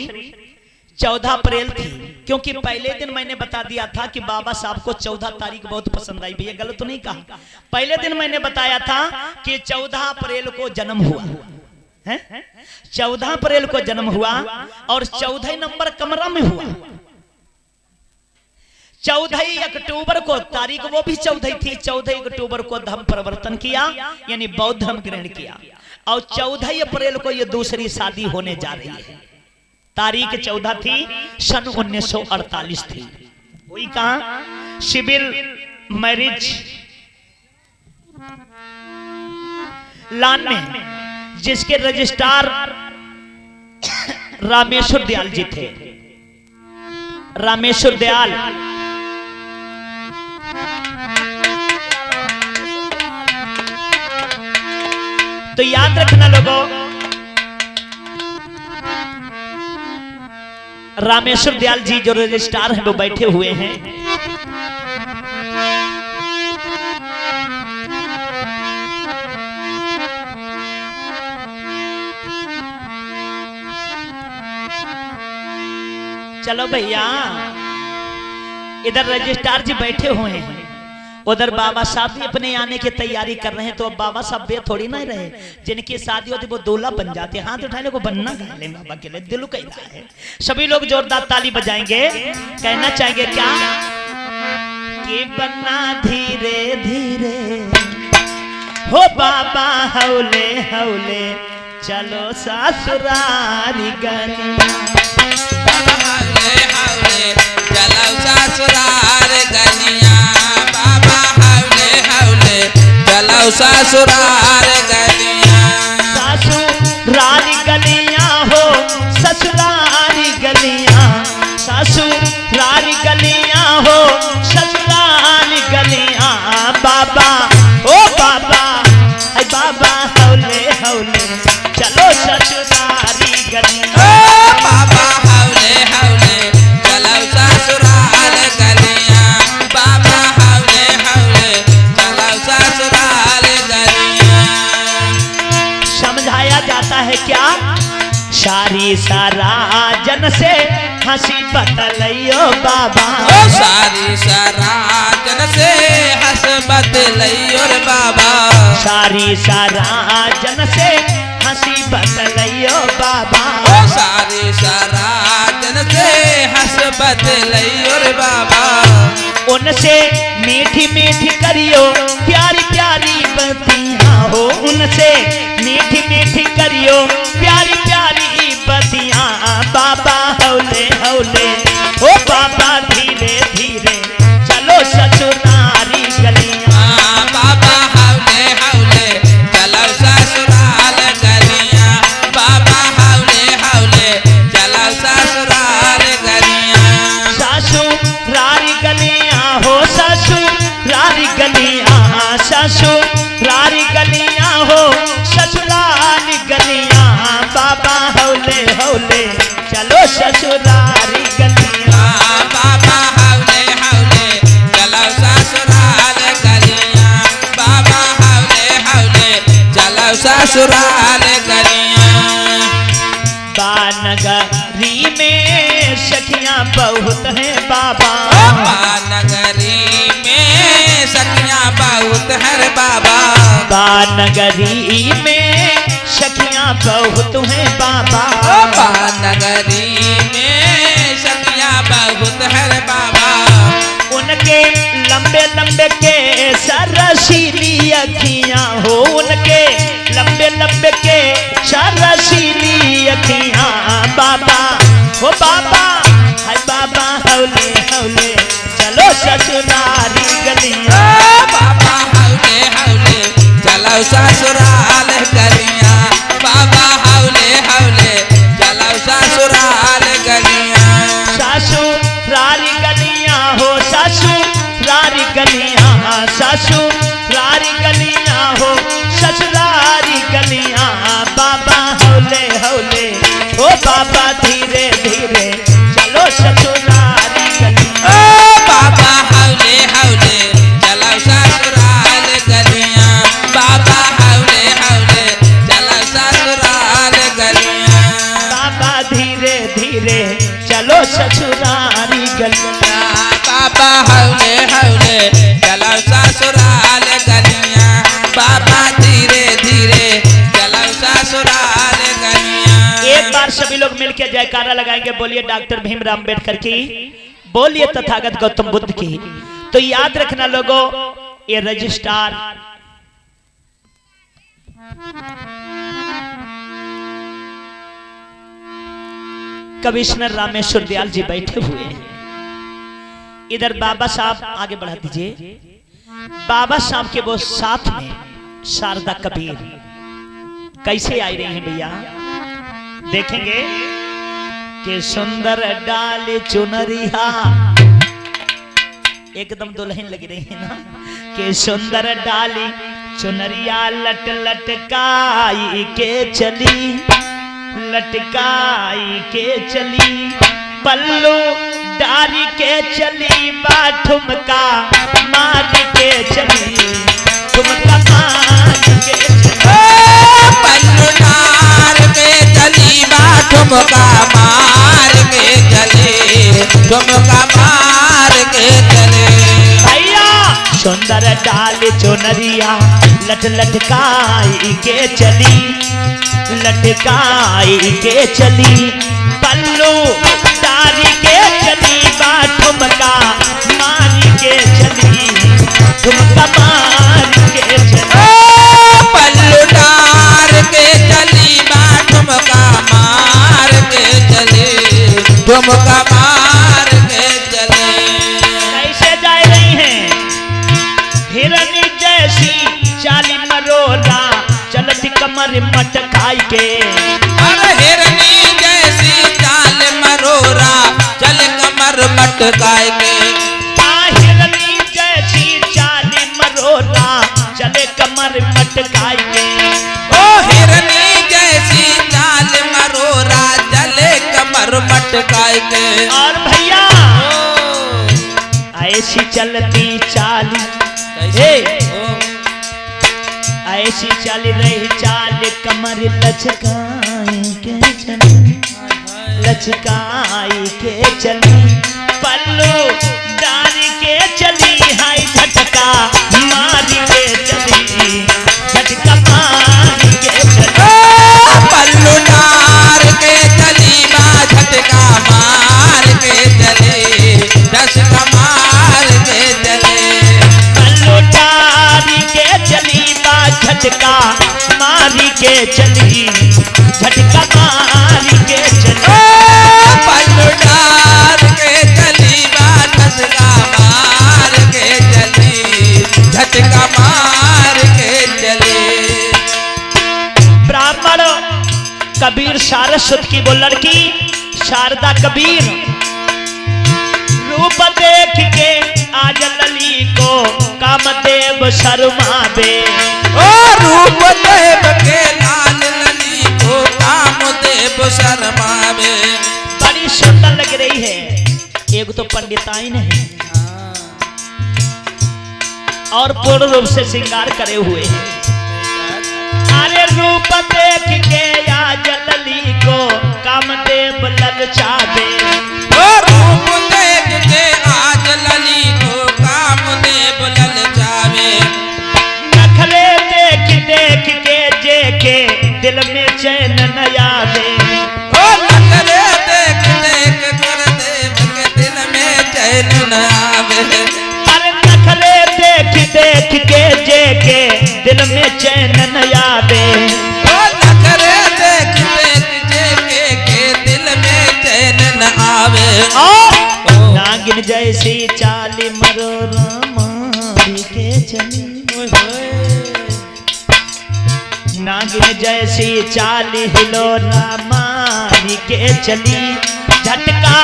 Speaker 1: 14 अप्रैल थी, क्योंकि पहले दिन मैंने बता दिया था कि बाबा साहब को 14 तारीख बहुत पसंद आई। भैया गलत तो नहीं कहा, पहले दिन मैंने बताया था कि 14 अप्रैल को जन्म हुआ है, 14 अप्रैल को जन्म हुआ और 14 नंबर कमरा में हुआ। 14 अक्टूबर को तारीख वो भी 14 थी, 14 अक्टूबर को धर्म परिवर्तन किया, यानी बौद्ध धर्म ग्रहण किया, और 14 अप्रैल को ये दूसरी शादी होने जा रही है। तारीख 14 थी, सन 1948 थी। वही कहा सिविल मैरिज लॉन में, जिसके रजिस्ट्रार रामेश्वर दयाल जी थे। रामेश्वर दयाल तो याद रखना लोगों, रामेश्वर दयाल जी जो रजिस्ट्रार हैं वो बैठे हुए हैं। चलो भैया, इधर रजिस्ट्रार जी बैठे हुए हैं, उधर बाबा साहब भी अपने आने की तैयारी कर रहे हैं। तो अब बाबा साहब बे थोड़ी ना रहे, जिनकी शादी होती वो दूल्हा बन जाते हैं। हाथ उठाने को बनना ले बाबा के लिए दिल कह रहा है। सभी लोग जोरदार ताली बजाएंगे, कहना चाहेंगे क्या कि बनना धीरे धीरे हो बाबा, हौले हौले चलो ससुरारी गली,
Speaker 2: हौले हौले चलो ससुरार गलियां, बाबा हौले हौले चलो ससुरार गलियां।
Speaker 1: ससुरारी गलियां हो ससुरारी गलियां, ससुरारी गलियां हो ससुरारी गलियां, बाबा ओ बाबा है बाबा, हौले हौले चलो ससुरारी गलियां,
Speaker 2: बाबा हौले हौले चलो ससुराल गलियां, बाबा हौले हौले चलो ससुराल गलियां।
Speaker 1: समझाया जाता है क्या, सारी सारा जन से हंसी बतलैयो बाबा,
Speaker 2: ओ सारी सराजन से हंस बतलैयो रे बाबा,
Speaker 1: सारी सारा जन से हंसी बतलैयो बाबा,
Speaker 2: ओ सारी सराजन से हंस बतलैयो रे बाबा,
Speaker 1: उनसे मीठी मीठी करियो प्यारी प्यारी बतियां हो, उनसे मीठी मीठी करियो प्यारी प्यारी बतियां, बाबा हौले हौले ओ बाबा धीरे धीरे चलो ससुरारी गलियां,
Speaker 2: बाबा हौले हौले चलो ससुराल गलियां, बाबा हौले हौले चलो ससुराल गलियां,
Speaker 1: ससुरारी गलियां हो ससुरारी गलियां, ससुरारी गलियां हो ससुरारी गलियां, बाबा हौले हौले चलो ससुरारी गलियां,
Speaker 2: बाबा हौले हौले चलो ससुराल गलियां, बाबा हौले हौले चलो ससुराल गलियां।
Speaker 1: बानगरी में सखियां बहुत हैं बाबा,
Speaker 2: नगरी में सखियां बहुत है बाबा,
Speaker 1: बानगरी में सखियां बहुत हैं बाबा,
Speaker 2: नगरी में सखियां बहुत है बाबा,
Speaker 1: उनके लंबे लंबे के सरसीली अखियां हो, उनके लंबे लंबे के सरसीली अखियां, बाबा हो बाबा है बाबा हौले हौले चलो ससुरारी गलियां,
Speaker 2: बाबा हौले हौले चलो ससुराल गलियां, बाबा हौले हौले चलो ससुराल गलियां,
Speaker 1: ससुरारी गलियां हो ससुरारी गलियां, ससुरारी गलियां हो ससुरारी गलियां, बाबा हौले हौले ओ बाबा धीरे धीरे चलो ससुरारी गलियां,
Speaker 2: बाबा हौले हौले चलो ससुराल गलियां, बाबा हौले हौले चलो ससुराल गलियां,
Speaker 1: बाबा धीरे धीरे चलो ससुरारी गलियां,
Speaker 2: बाबा हौले हौले चलो ससुराल गलियां, बाबा धीरे धीरे चलो ससुराल गलियां।
Speaker 1: एक बार सभी लोग मिलकर जयकारा लगाएंगे, बोलिए डॉक्टर भीमराव अंबेडकर की, बोलिए तथागत गौतम बुद्ध की। तो याद रखना लोगों, ये रजिस्ट्रार कमिश्नर रामेश्वर दयाल जी बैठे हुए हैं। इधर बाबा साहब आगे बढ़ा दीजिए, बाबा साहब के वो साथ में शारदा कबीर कैसे आई रही हैं भैया, देखेंगे कि सुंदर डाल चुनरिया, एकदम दुल्हन लग रही है ना, कि सुंदर डाली चुनरिया लट लटकाई के चली, लटकाई के चली, पल्लू डारी के चली, बा ठुमका मार के चली, ठुमका मार के चली,
Speaker 2: पल्लू डार के चली, बा ठुमका मार के चली, ठुमका मार के चली।
Speaker 1: भैया सुंदर डाल चुनरिया लट लटकाई के चली, लटकाई के चली, पल्लू डारी के चली, बा ठुमका मारी के चली, ठुमका मारी के चली,
Speaker 2: पल्लू डार के चली, बा ठुमका मार के चली, ठुमका मार के चली।
Speaker 1: कैसे जा रही हैं हिरनी जैसी चाली मरोला, चलती कमर मटकाई के,
Speaker 2: अरे हिरनी जैसी चाल मरोरा, चल कमर मटकाई के,
Speaker 1: हिरनी जैसी चाल मरोला, चले कमर मटकाई के,
Speaker 2: ओ हिरनी जैसी चाल मरोरा, चले कमर मटकाई के।
Speaker 1: और भैया ऐसी चलती चाली, ऐसी चल रही चाल, कमर लचकाई के चली, लचकाई के चली, पल्लू डारी के चली, हाय झटका मारी के चली, झटका मारी के चली,
Speaker 2: पल्लू डार के चली, बा झटका मार के चले, झटका मार के चले,
Speaker 1: पल्लू डारी के चली, बा झटका मारी के चली, झटका मारी के चली,
Speaker 2: पल्लू डार के चली, बा झटका मार के चली, झटका मार के चली।
Speaker 1: ब्राह्मण कबीर सारस्वत की वो लड़की शारदा कबीर रूप देख के आज लली को कामदेव शर्मावे,
Speaker 2: ओ रूप देव के लाल लली को कामदेव शर्मावे।
Speaker 1: बड़ी सुंदर लग रही है, एक तो पंडिताइन है और पूर्ण रूप से श्रृंगार करे हुए हैं। अरे रूप देख के आज लली को कामदेव ललचावे,
Speaker 2: ओ रूप देख के आज लली को कामदेव ललचावे,
Speaker 1: नखरे देख देख के जे के दिल में चैन न आवे,
Speaker 2: ओ नखरे देख देख गुरुदेव के दिल में चैन न आवे,
Speaker 1: अरे नखरे देख देख के जे के दिल में चैन न आवे,
Speaker 2: ओ नखरे देख देख जे के दिल में चैन न आवे।
Speaker 1: नागिन जैसी चाली मरोरा मारी के चली, नागिन जैसी चाली हिलोरा मारी के चली, झटका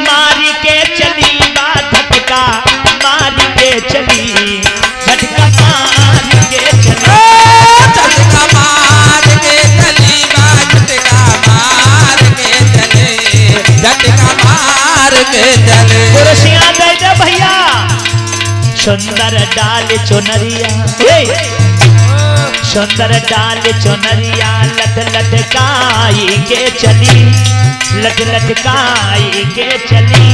Speaker 1: मारी के चली, बा झटका मारी के चली, झटका मारी के चली,
Speaker 2: झटका मार के चली, बा झटका मार के चले, झटका मार के चले।
Speaker 1: कुर्सियां दे दे भैया, सुंदर डाल चुनरिया, सुंदर डाल चुनरिया लट लटकाई के चली, लट लटकाई के चली,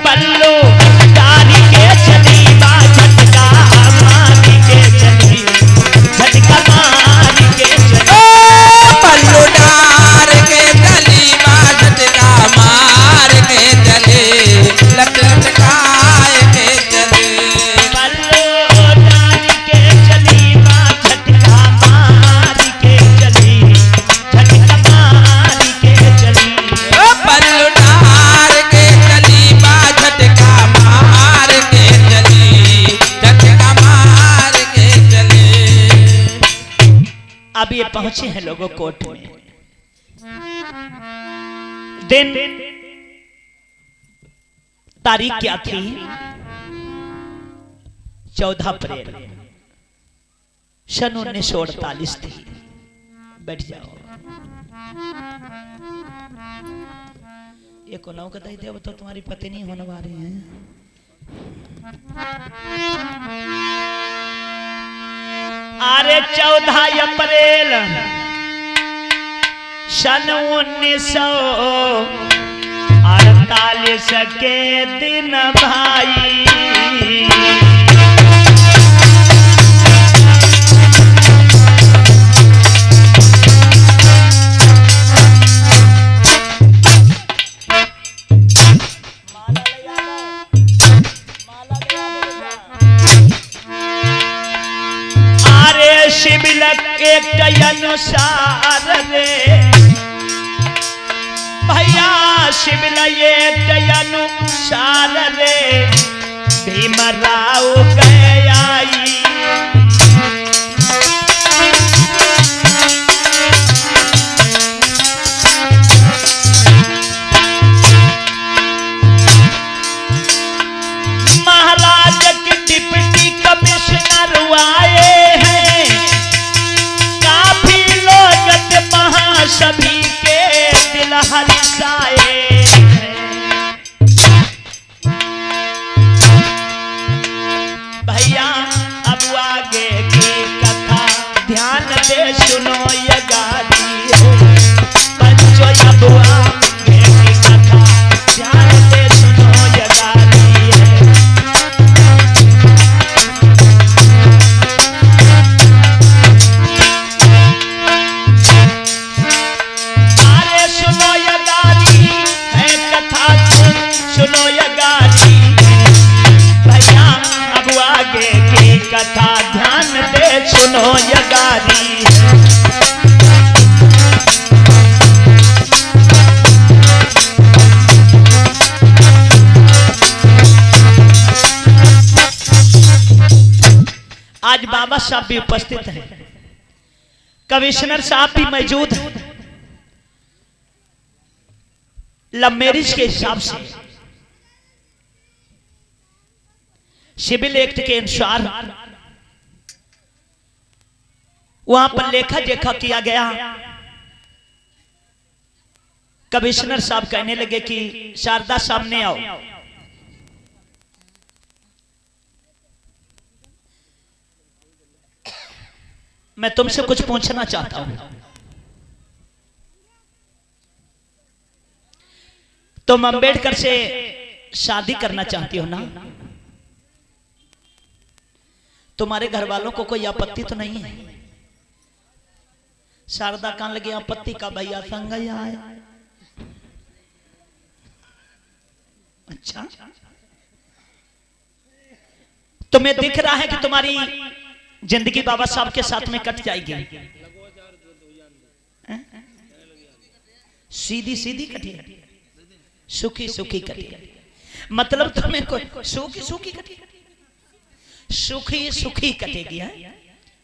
Speaker 1: पल्लू डारी के चली, बा झटका मारी के चली, झटका मारी के चली,
Speaker 2: पल्लू डार के चली, बा झटका मार के चले, लट लटकाए के चले,
Speaker 1: पल्लू डारी के चली, बा झटका मारी के चली, झटका मारी के चली,
Speaker 2: पल्लू डार के चली, बा झटका मार के चली, झटका मार के चले।
Speaker 1: अब ये पहुंचे हैं लोगों कोर्ट में। दिन तारीख क्या थी? 14 अप्रैल। सन 1948 थी। बैठ जाओ। ये कोलाओं का दे दे तो तुम्हारी पत्नी होने वाली है। अरे 14 अप्रैल सन 1948 के दिन भाई शिवलक एक अनुसार रे भैया शिवला एक अनुसार रे भीमराव गयाई महाराज के डिप्टी कमिश्नर आए सभी के दिल हर्षाए। भैया अब आगे की कथा ध्यान दे सुनो ये गाली हो पंचो अब आगे की कथा ध्यान दे सुनो ये गाली है। सुनो ये गाली भैया अब आगे की कथा ध्यान दे सुनो ये गाली। आज बाबा साहब भी उपस्थित हैं, कमिश्नर साहब भी मौजूद हैं। लव मैरिज के हिसाब से सिविल एक्ट के अनुसार वहां पर लेखा जोखा किया गया। कमिश्नर साहब कहने लगे कि शारदा सामने आओ। मैं तुमसे कुछ पूछना चाहता हूं। तुम अंबेडकर से शादी करना चाहती हो ना? तुम्हारे घर वालों को कोई आपत्ति तो नहीं है? शारदा कहने लगी आपत्ति का भैया संग आए। अच्छा, तुम्हें दिख रहा है कि तुम्हारी जिंदगी बाबा साहब के साथ में कट जाएगी? सीधी सीधी कटी, सुखी सुखी कटी। मतलब तुम्हें कोई सुखी सुखी कटी, सुखी सुखी कटेगी है?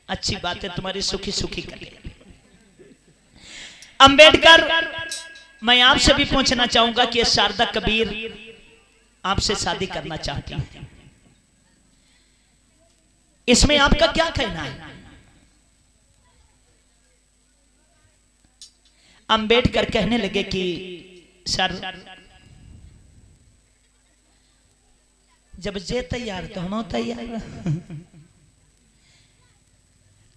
Speaker 1: अच्छी बात है, तुम्हारी सुखी सुखी कटेगी। अंबेडकर, मैं आपसे भी पूछना चाहूंगा कि शारदा कबीर आपसे शादी करना चाहती है, इसमें आपका क्या कहना है? अंबेडकर कहने लगे कि सर जब जे तैयार तो हम तैयार।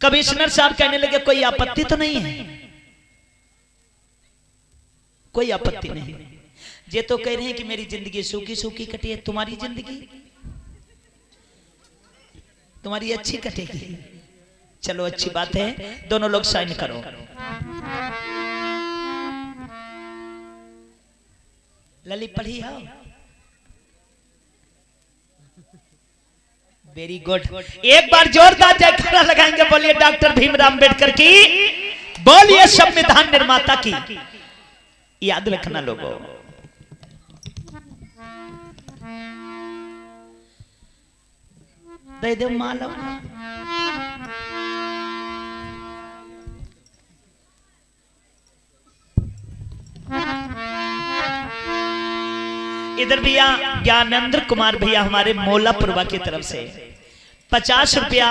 Speaker 1: कमिश्नर साहब कहने लगे कोई आपत्ति तो नहीं है? कोई आपत्ति नहीं। ये तो कह रहे हैं कि मेरी जिंदगी सूखी सूखी कटी है, तुम्हारी जिंदगी तुम्हारी अच्छी कटेगी। चलो अच्छी बात है, दोनों लोग साइन करो। लली पढ़ी हो? Very good. एक बार जोरदार जयकारा लगाएंगे। बोलिए डॉक्टर भीमराव अंबेडकर की, बोलिए संविधान निर्माता की। याद रखना लोगों। दे दो माला। इधर भैया ज्ञानेंद्र कुमार भैया हमारे मोलापुरवा की तरफ से 50 रुपया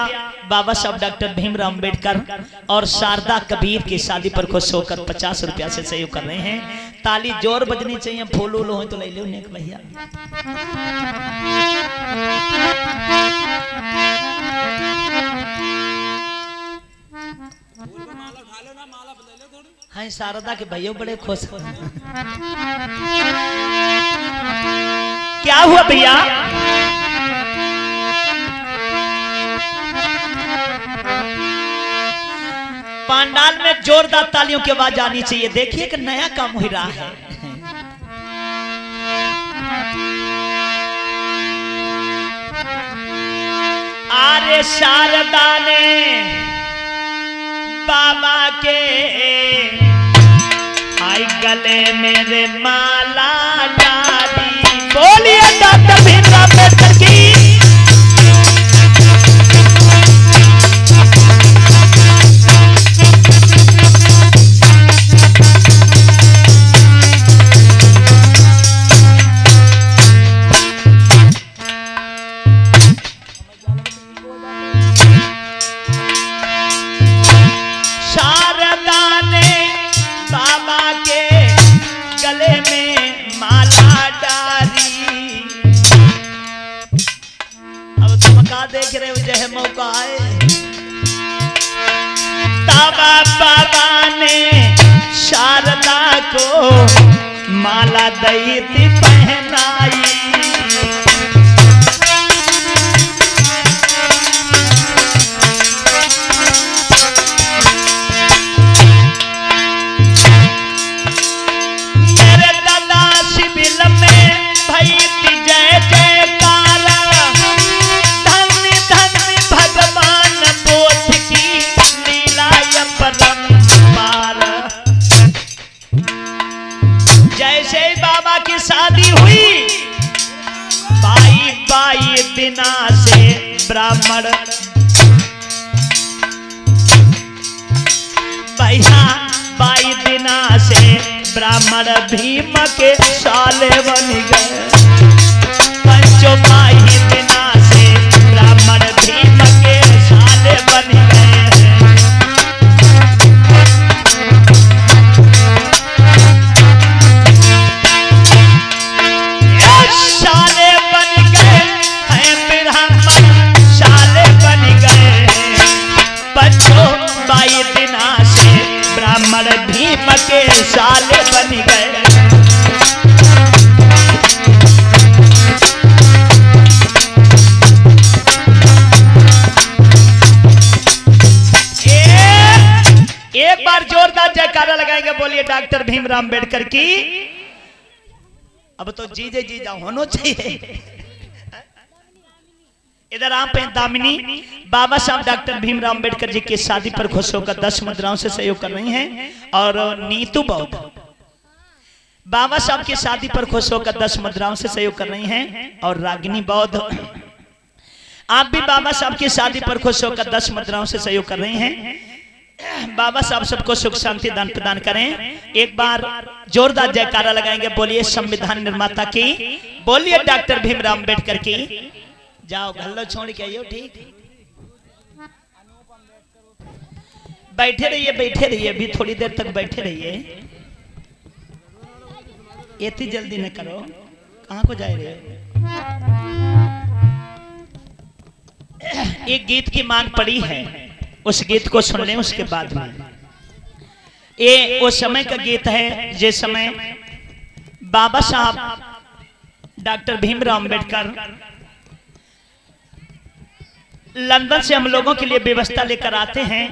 Speaker 1: बाबा साहब डॉक्टर भीमराव अंबेडकर और शारदा कबीर की शादी पर खुश होकर 50 रुपया से सहयोग कर रहे हैं। ताली जोर बजनी चाहिए, फूल उल हो तो ले लो नेक भैया। हाँ शारदा के भैया बड़े खुश हो। क्या हुआ भैया? पंडाल में जोरदार तालियों की आवाज आनी चाहिए। देखिए कि नया काम हो रहा है। आरे शारदा ने बाबा के आई गले मेरे माला डाली। बोलिए डॉक्टर भीमराव अंबेडकर की। देख रहे हो जय मौका आए। ताबा बाबा ने शारदा को माला दई थी पहनाई। मेरे दादा शिविर में भई थी जय जयकार। जैसे बाबा की शादी हुई 22 दिना से ब्राह्मण भैया 22 दिना से ब्राह्मण भीम के साले बन गए। 22 दिना से ब्राह्मण भीम के साले बन गए। साले बन गए हैं ब्राह्मण, साले बन गए। 22 दिना से ब्राह्मण भीम के साले बन गए। एक बार जोरदार जयकारा लगाएंगे। बोलिए डॉक्टर भीमराव अंबेडकर की। अब तो जीजे जीजा होना चाहिए। इधर आप हैं दामिनी बाबा साहब डॉक्टर भीमराव अंबेडकर जी की शादी पर खुश होकर 10 मुद्राओं से सहयोग कर रही हैं। और नीतू बौद्ध बाबा साहब की शादी पर खुश होकर 10 मुद्राओं से सहयोग कर रही हैं। और रागिनी बौद्ध आप भी बाबा साहब की शादी पर खुश होकर 10 मुद्राओं से सहयोग कर रही हैं। बाबा साहब सबको सुख शांति दान प्रदान करें। एक बार जोरदार जयकारा लगाएंगे। बोलिए संविधान निर्माता की। बोलिए डॉक्टर भीमराव अंबेडकर की। जाओ गल्लो छोड़ के आइयो। ठीक बैठे रहिए, बैठे रहिए, अभी थोड़ी देर तक बैठे रहिए। इतनी जल्दी न करो। कहाँ को जा रहे हो? एक गीत की मांग पड़ी है, उस गीत को सुन लें। उसके बाद में ये उस समय का गीत है जिस समय बाबा साहब डॉक्टर भीमराव अंबेडकर लंदन से हम लोगों के लिए व्यवस्था लेकर आते हैं।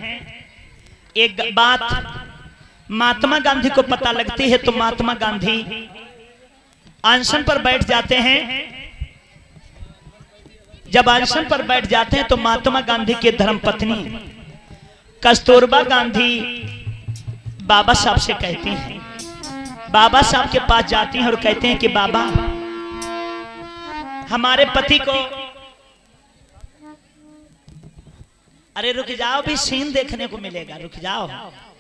Speaker 1: एक बात महात्मा गांधी को पता लगती है तो महात्मा गांधी अनशन पर बैठ जाते हैं। जब अनशन पर बैठ जाते हैं तो महात्मा गांधी की धर्मपत्नी कस्तूरबा गांधी बाबा साहब से कहती हैं, बाबा साहब के पास जाती हैं और कहते हैं कि बाबा हमारे पति को, अरे रुक जाओ भी सीन देखने को मिलेगा, रुक जाओ,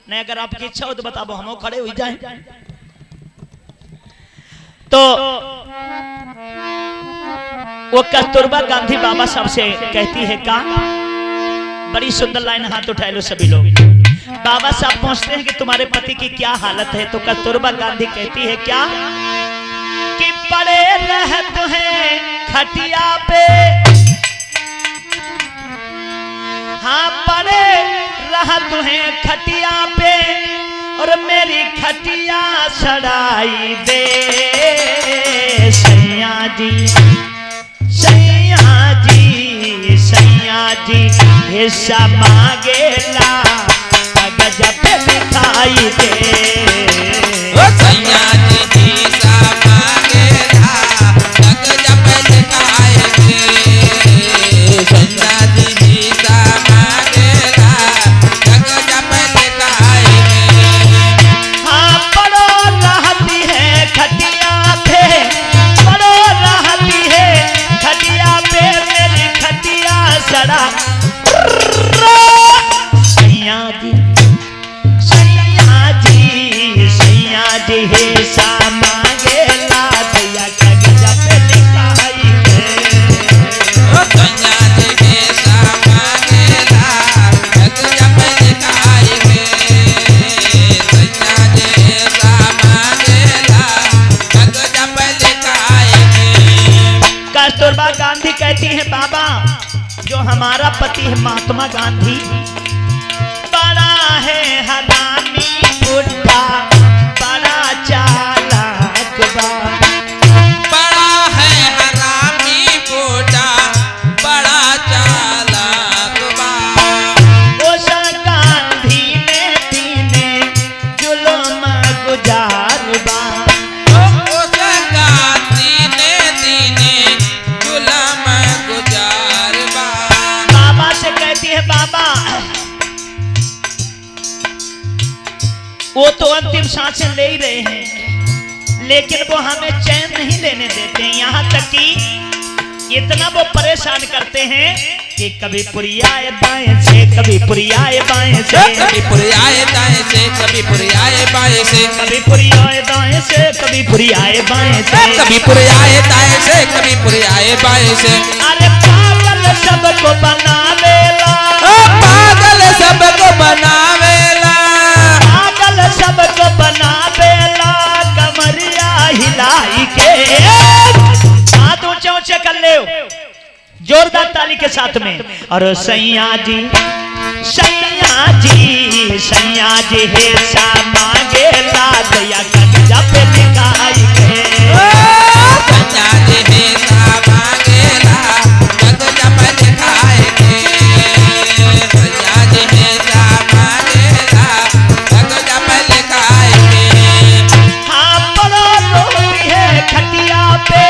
Speaker 1: नहीं अगर आपकी इच्छा हो तो बताओ, हम खड़े हो जाए। तो वो कस्तूरबा गांधी बाबा साहब से कहती है का, बड़ी सुंदर लाइन, हाथ उठाए लो सभी लोग। बाबा साहब पूछते हैं कि तुम्हारे पति की क्या हालत है, तो कस्तूरबा गांधी कहती है क्या कि पड़े रहते हैं खटिया पे, हाँ पड़े रहते हैं खटिया पे, और मेरी खटिया सड़ाई दे सैया जी, सैया जी, सैया जी हिस्सा मांगेला कागज पे दिखाई दे,
Speaker 2: ओ सैया जी हिस्सा मांगेला कागज पे दिखाई दे, सैया जी हिस्सा मांगेला कागज पे दिखाई दे।
Speaker 1: हाँ पड़ो रहती है खटिया पे, पड़ो रहती है खटिया पे, मेरी खटिया सड़ा सैया जी, सैया जी, सैया जी हिस्सा मांगेला भैया कागज पे लिखाई दे,
Speaker 2: ओ सैया जी हिस्सा मांगेला कागज पे दिखाई दे, सैया जी हिस्सा मांगेला कागज पे दिखाई दे।
Speaker 1: कस्तूरबा गांधी कहती है बाबा जो हमारा पति है महात्मा गांधी बड़ा है हरामी बुढ़ा, बड़ा चालाक बा,
Speaker 2: बड़ा है हरामी बूढ़ा, बड़ा चालाक बा,
Speaker 1: उस गांधी ने दीने जुल्म गुजार बा,
Speaker 2: उस गांधी ने दीने जुल्म गुजार बा।
Speaker 1: बाबा से कहती है बाबा वो तो अंतिम सांसें ले ही रहे हैं, लेकिन वो हमें चैन नहीं लेने देते हैं, यहाँ तक कि इतना वो परेशान करते हैं कि कभी पुरियाए बाएं से, कभी पुरियाए बाएं से,
Speaker 2: कभी पुरियाए दाएं से, कभी पुरियाए बाएं से,
Speaker 1: कभी पुरियाए दाएं से, कभी पुरियाए बाएं से,
Speaker 2: कभी पुरियाए दाएं से, कभी पुरियाए बाएं से।
Speaker 1: अरे पागल सबको बनावेला,
Speaker 2: पागल सबको बनावेला,
Speaker 1: पागल सबको बनावेला, कमरिया हिलाई के, हाथ ऊंचे ऊंचे कर ले जोरदार ताली के साथ में, और सैया जी, सैया जी, सैया जी हिस्सा मांगेला भैया कागज पे लिखाई के,
Speaker 2: सैया जी हिस्सा मांगेला कागज पे दिखाई दे, सैया जी हिस्सा मांगेला कागज पे दिखाई दे।
Speaker 1: हाँ पड़ो रोती है खटिया पे,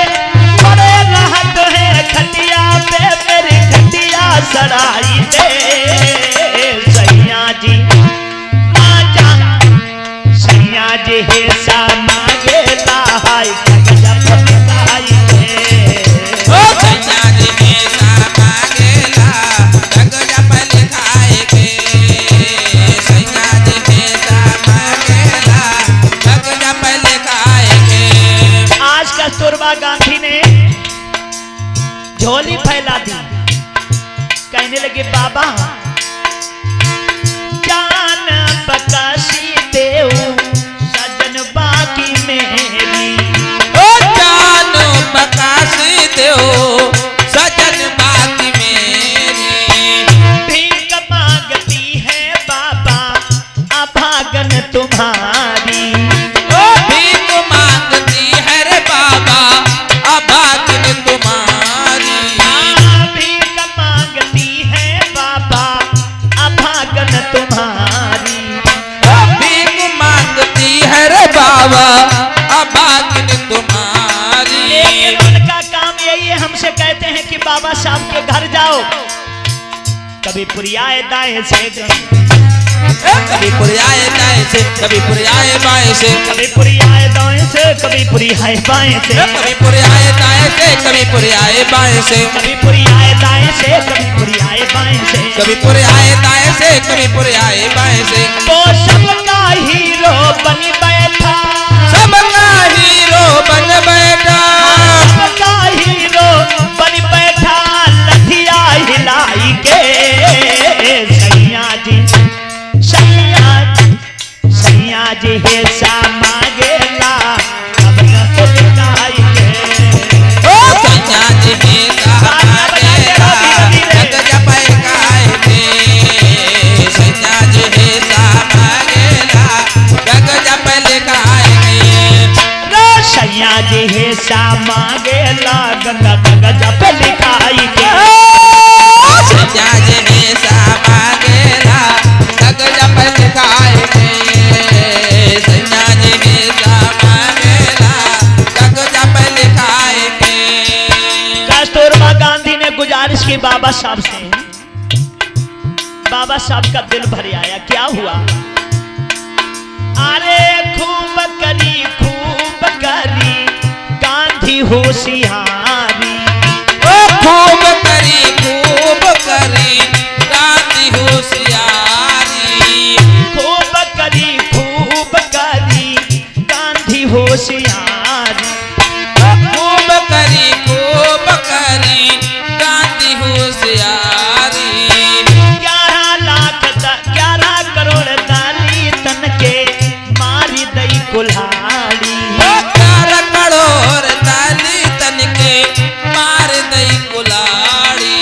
Speaker 1: पड़े रहत है खटिया पे, मेरी खटिया सड़ाई दे सैया जी, आजा सैया जी हिस्सा मांगेला हाय कागज पे लिखाई दे,
Speaker 2: ओ सैया जी हिस्सा मांगेला कागज पे दिखाई दे, सैया जी हिस्सा मांगेला कागज पे दिखाई दे।
Speaker 1: आज कस्तूरबा गांधी ने झोली फैला दी, कहने लगे बाबा जान बकाशी देव सजन बाकी मेरी,
Speaker 2: ओ जानो बकाशी दो सजन बाकी मेरी,
Speaker 1: भीख मांगती है बाबा अभागन तुम्हारी,
Speaker 2: ओ भीख मांगती है रे बाबा अभागन तुम्हारी,
Speaker 1: भीख मांगती है बाबा अभागन तुम्हारी,
Speaker 2: ओ भीख मांगती है रे बाबा अभागन तुम्हारी।
Speaker 1: लेकिन उनका काम यही है, हमसे कहते हैं कि बाबा साहब के घर जाओ, कभी पुरियाए दाएं से,
Speaker 2: कभी पुरियाए दाएं से, कभी पुरियाए बाएं से,
Speaker 1: कभी पुरियाए दाएं से, कभी पुरियाए बाएं से,
Speaker 2: कभी पुरियाए दाएं से, कभी पुरियाए बाएं से,
Speaker 1: कभी पुरियाए दाएं से, कभी पुरियाए बाएं से,
Speaker 2: कभी पुरियाए दाएं से, कभी पुरियाए बाएं से।
Speaker 1: वो सबका हीरो बनी बैठा,
Speaker 2: सबका हीरो बन बैठा,
Speaker 1: सबका हीरो बनी सा मांगेला अब न तो लिखाई के
Speaker 2: सैया जी हेसा मांगेला जग जपै गाय के सैया जी हेसा मांगेला जग जपै लिखाय के
Speaker 1: सैया जी हेसा मांगेला गंगा गंगा जप लिखाई के
Speaker 2: सैया जी हेसा मांगेला जग जप लिखाय के सैया जी हेसा मांगेला जग जप लिखाय के
Speaker 1: कस्तूरबा गांधी ने गुजारिश की बाबा साहब से। बाबा साहब का दिल भर आया। क्या हुआ? अरे खूब करी गांधी होशियारी
Speaker 2: खूब करी गांधी होशियारी
Speaker 1: खूब करी गांधी होशियारी
Speaker 2: खूब करी गांधी होशियारी
Speaker 1: 11 करोड़ दाली तन के मारी दई कुल्हाड़ी
Speaker 2: 11 करोड़ दाली तन के मार दई कुल्हाड़ी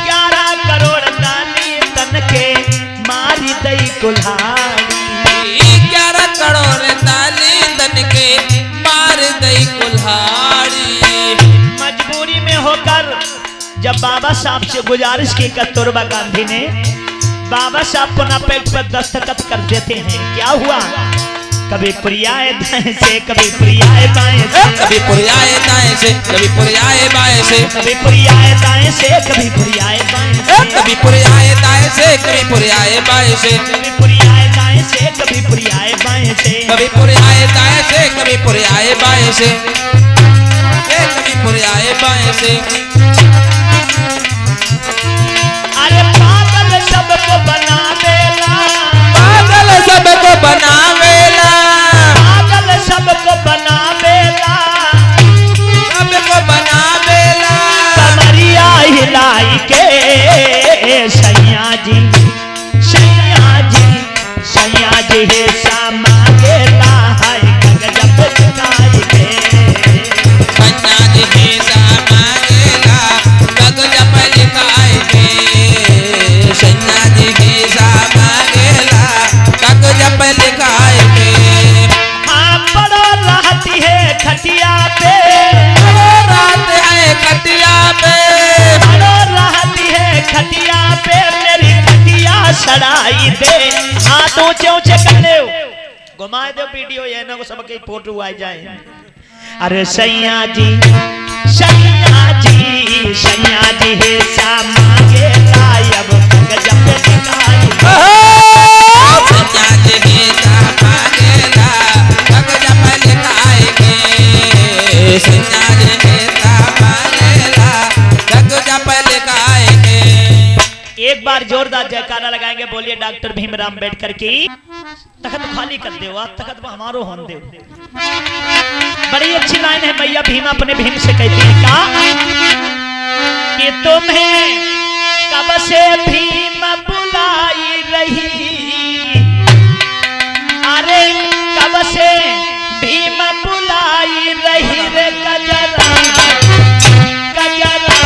Speaker 1: 11 करोड़ दाली तन के मारी दई कुल्हाड़ी
Speaker 2: 11 करोड़ दाली तन के मार दई कुल्हाड़ी
Speaker 1: मजबूरी में होकर जब बाबा साहब से गुजारिश की कस्तूरबा गांधी ने, बाबा साहब पुनः पेट पर दस्तखत कर देते हैं। क्या हुआ? कभी पुरियाए दाएं से कभी पुरियाए बाएं से
Speaker 2: कभी पुरियाए दाएं से कभी पुरियाए बाएं से
Speaker 1: कभी पुरियाए दाएं से कभी पुरियाए बाएं से
Speaker 2: कभी पुरियाए दाएं से कभी पुरियाए बाएं से
Speaker 1: कभी पुरियाए दाएं से कभी पुरियाए बाएं से
Speaker 2: कभी पुरियाए दाएं से कभी पुरियाए बाएं से कभी पुरियाए बाएं से
Speaker 1: अरे पागल सबको बनावेला
Speaker 2: पागल सबको बनावेला
Speaker 1: पागल सबको बनावेला
Speaker 2: सबको बनावेला
Speaker 1: कमरिया हिलाई के सैया जी हे सा मांगेला हाय गजब लिखाई के
Speaker 2: सैया जी हेसा मांगेला जग जप लिखाय के सैया जी हेसा मांगेला जग जप लिखाय के
Speaker 1: हाँ पड़ो रहती है खटिया पे
Speaker 2: रात है खटिया पे
Speaker 1: पड़ो रहती है खटिया पे मेरी खटिया सड़ाई दे। हाथ ऊंचे ऊंचे कर ले घुमाए दो वीडियो ये ना को सबके फोटो आ जाए। अरे सैया जी हे सा मांगेला अब गजब लिखाई
Speaker 2: सैया जी हेसा मांगेला जग जप लिखाय के सैया जी हेसा मांगेला जग जप लिखाय के
Speaker 1: एक बार जोरदार जयकारा लगाएंगे। बोलिए डॉक्टर भीमराव अम्बेडकर की। तखत खाली कर दे तखत हमारो होन दे। बड़ी अच्छी लाइन है। मैया भीमा अपने भीम से कहती है का कि तुम्हें कब से भीम बुलाई रही। अरे कब से भीम बुलाई रही रे गजरा गजरा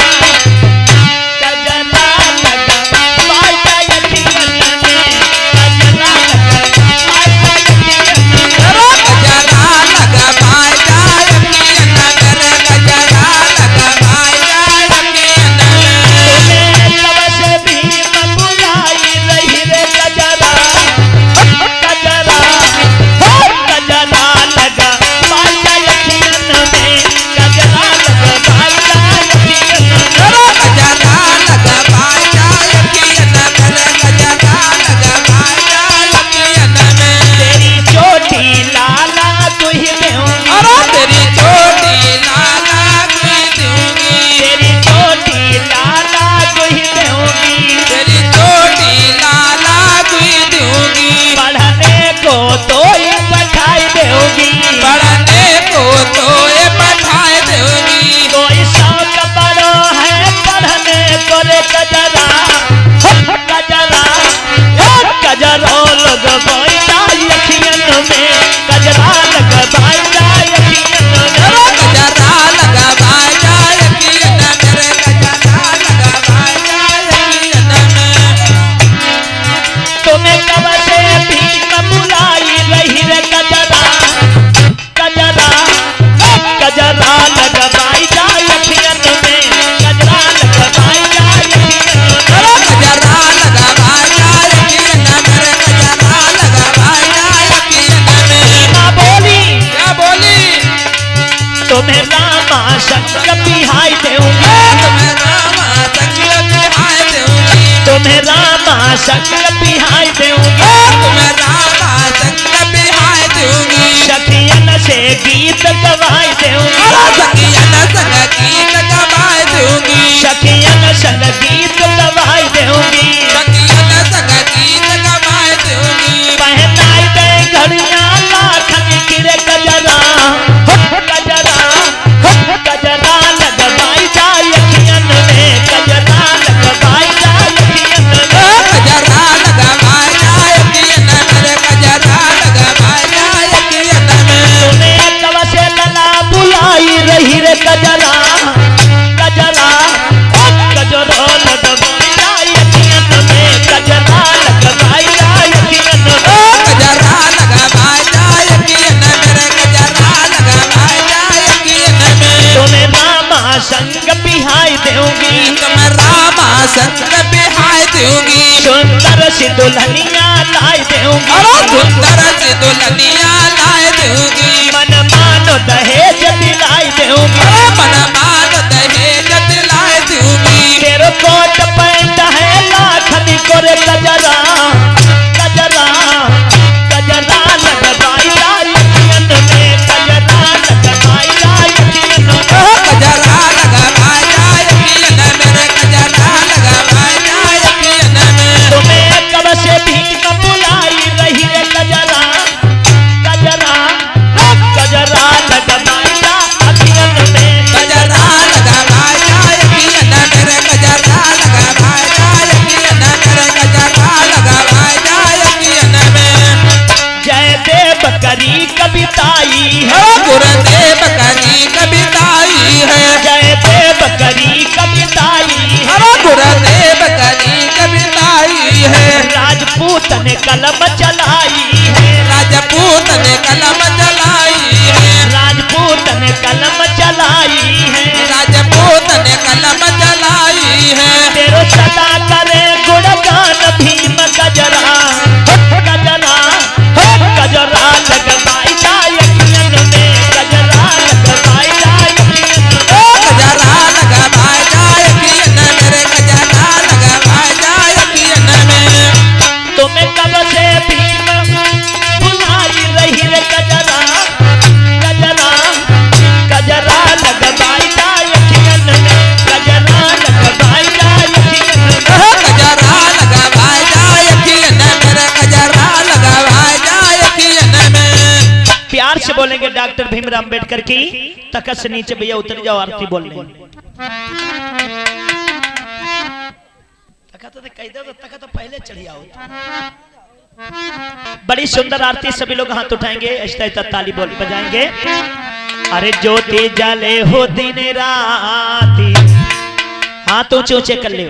Speaker 1: संग बिहाई दूंगी,
Speaker 2: तुम्हें रामा संग बिहाई दूंगी,
Speaker 1: सखियन से गीत गवाई दूंगी,
Speaker 2: सखियन संग गीत गवाई दूंगी,
Speaker 1: सखियन संग गीत गवाई दूंगी,
Speaker 2: सखियन संग गीत गवाई दूंगी,
Speaker 1: पहनाई दे घड़ियां लाखन किरे गजरा, गजरा गजरा लगवाई जाए अखियन में, गजरा लगवाई जाए अखियन में,
Speaker 2: गजरा लगवाई जाए अखियन में, गजरा लगवाई जाए अखियन में,
Speaker 1: तुम्हें कब से लला बुलाई रही रे गजरा, गजरा गजरा लगवाई जाए अखियन में, गजरा लगवाई जाए अखियन में,
Speaker 2: गजरा लगवाई जाए अखियन में, गजरा लगवाई जाए अखियन में,
Speaker 1: तुम्हें रामा संग बिहाई दूंगी,
Speaker 2: तुम्हें रामा संग बिहाई दूंगी,
Speaker 1: सुंदर सी दुल्हनिया लाई दूंगी,
Speaker 2: सुंदर सी दुल्हनिया लाई दूंगी,
Speaker 1: मन मानो दहेज दिलाई दूंगी,
Speaker 2: मन मान दहेज दिलाई दूंगी,
Speaker 1: तेरे कोट पैंट है लाखन कोरे गजरा, गजरा गजरा लगवाई जाए अखियन में, गजरा लगवाई जाए अखियन में,
Speaker 2: गजरा लगवाई जाए अखियन में, गजरा लगवाई जाए अखियन में,
Speaker 1: तुम्हें कब से भीख बुलाई रही रे गजरा, गजरा गजरा लगवाई जाए अखियन में,
Speaker 2: गजरा लगवाई जाए अखियन में, गजरा लगवाई जाए अखियन में, गजरा लगवाई जाए अखियन में,
Speaker 1: जय देव करी कविताई है,
Speaker 2: गुरुदेव करी कविताई है,
Speaker 1: जय देव करी कविताई है,
Speaker 2: गुरुदेव करी कविताई है,
Speaker 1: राजपूत ने कलम चलाई है,
Speaker 2: राजपूत ने कलम चलाई है,
Speaker 1: राजपूत ने कलम चलाई है,
Speaker 2: राजपूत ने कलम चलाई है,
Speaker 1: तेरो सदा करे गुणगान भीम गजरा, गजरा गजरा लगवाई जाए अखियन में, गजरा लगवाई जाए अखियन में,
Speaker 2: गजरा लगवाई जाए अखियन में, गजरा लगवाई जाए अखियन में,
Speaker 1: तुम्हें कब से भीम बुलाई रही रे गजरा, गजरा गजरा लगवाई जाए अखियन में, गजरा लगवाई जाए अखियन में,
Speaker 2: गजरा लगवाई जाए अखियन में, गजरा लगवाई जाए अखियन में,
Speaker 1: प्यार से बोलेंगे डॉक्टर भीमराव अंबेडकर की, तखत से नीचे भैया उतर जाओ, आरती बोल रहे तखत तो पहले चढ़ी आओ। बड़ी सुंदर आरती, सभी लोग हाथ उठाएंगे, ऐसा ताली बोल बजाएंगे, अरे ज्योति जले हो दिन राती, हाथ ऊंचे ऊंचे कर ले,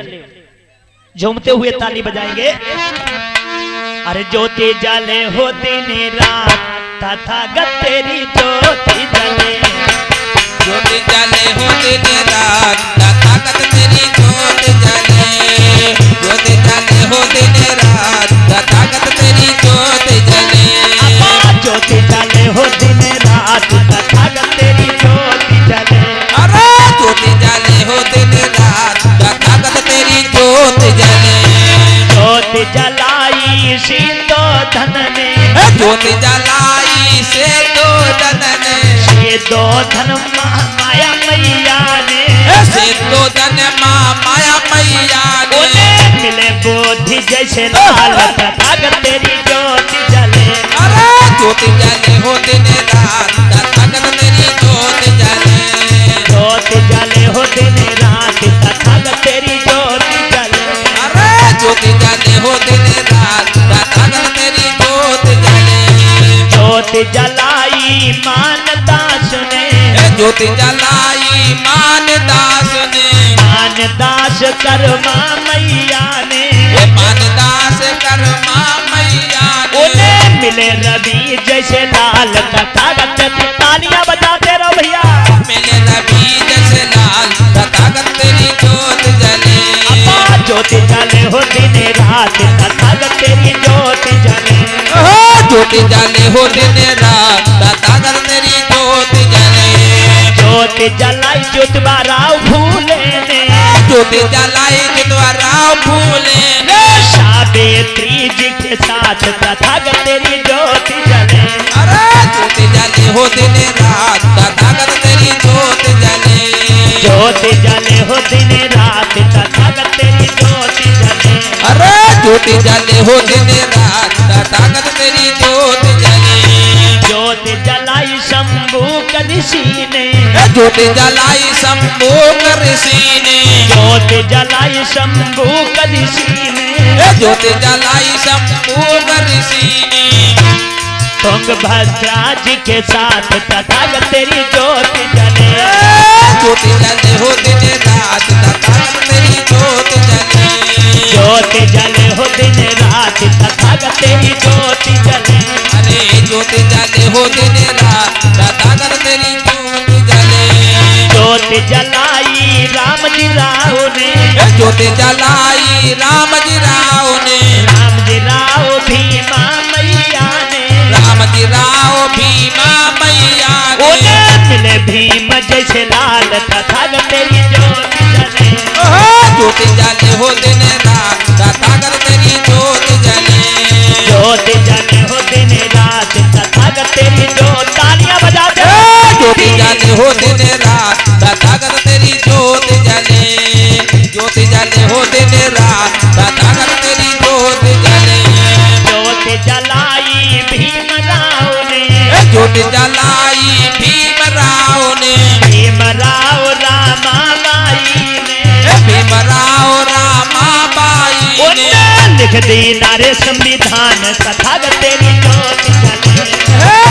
Speaker 1: झूमते हुए ताली बजाएंगे, अरे ज्योति जले हो दिन रात, तथागत तेरी ज्योति जले,
Speaker 2: ज्योति जले हो दिन रात, तथागत तेरी ज्योति जले, ज्योति जले हो दिन रात, तथागत तेरी ज्योति जले,
Speaker 1: ज्योति जले हो दिन रात, तथागत तेरी ज्योति जले,
Speaker 2: अरे ज्योति जले हो दिन रात, तथागत तेरी ज्योति जले,
Speaker 1: ज्योति जलाई सीतो धन ने,
Speaker 2: ज्योति जलाई से दो धन ने,
Speaker 1: ये दो धन माया मैया ने,
Speaker 2: से दो धन माया मैया ने,
Speaker 1: मिले बोधि जैसे लाल, तथागत तेरी ज्योति जले,
Speaker 2: अरे ज्योति जले हो दिन रात, तथागत तेरी ज्योति जले,
Speaker 1: ज्योति जले हो दिन रात, तथागत तेरी ज्योति जले,
Speaker 2: अरे ज्योति जले हो दिन रात, तथागत तेरी ज्योति जले,
Speaker 1: ज्योति जलाई मानदास ने,
Speaker 2: ज्योति जलाई मानदास ने,
Speaker 1: मानदास कर्मा मैया ने,
Speaker 2: मानदास कर्मा मैया ने,
Speaker 1: उन्हें मिले रवि जैसे लाल, तथागत तालियां बजाते रहो भैया,
Speaker 2: मिले रवि जैसे लाल, तथागत तेरी ज्योति जले,
Speaker 1: ज्योति जले हो दिन रात, तथागत तेरी ज्योति जले,
Speaker 2: ज्योति जले हो दिन रात, तथागत तेरी ज्योति जले,
Speaker 1: ज्योति जलाई ज्योतिबा राव फूले ने,
Speaker 2: ज्योति जलाई जितवा राव फूले ने,
Speaker 1: साथ रात तथागत तेरी ज्योति जले।
Speaker 2: अरे ज्योति जले हो दिन रात तथागत तेरी ज्योति जले।
Speaker 1: ज्योति जले हो दिन रात तथागत तेरी ज्योति जले।
Speaker 2: अरे ज्योति जले हो दिन रात तथागत तेरी ज्योति जले।
Speaker 1: ज्योति जलाई शंभू ऋषि ने।
Speaker 2: ज्योति जलाई शंभू ऋषि ने।
Speaker 1: ज्योति जलाई शंभू ऋषि ने।
Speaker 2: ज्योति जलाई शंभू ऋषि ने।
Speaker 1: तुंगभद्रा जी के साथ तथागत तेरी ज्योति जले।
Speaker 2: ज्योति जले हो दिन रात तथागत तेरी ज्योति जले।
Speaker 1: ज्योति जले हो दिन रात तथागत तेरी ज्योति जले।
Speaker 2: अरे ज्योति जले हो दिन रात तथागत तेरी ज्योति जले।
Speaker 1: ज्योति जलाई राम जी राव ने।
Speaker 2: ज्योति जलाई राम जी राव ने।
Speaker 1: राम जी राव भीमा मैया ने।
Speaker 2: राम जी राव भीमा मैया ने।
Speaker 1: मिले भीम जैसे लाल तथागत तेरी ज्योति जले।
Speaker 2: ज्योति जले हो दिन रात तथागत तेरी ज्योति जले।
Speaker 1: ज्योति जले हो दिन रात तथागत तेरी ज्योति। तालियां बजा दे।
Speaker 2: ज्योति जले हो दिन रात तथागत तेरी ज्योति जले। ज्योति जले हो दिन रात तथागत तेरी ज्योति जले।
Speaker 1: ज्योति जलाई भीमराव ने।
Speaker 2: ज्योति जलाई भीमराव ने।
Speaker 1: भीमराव रामाबाई ने।
Speaker 2: भीमराव रामाबाई ने।
Speaker 1: लिख दी नारे संविधान तथागत तेरी ज्योति जले।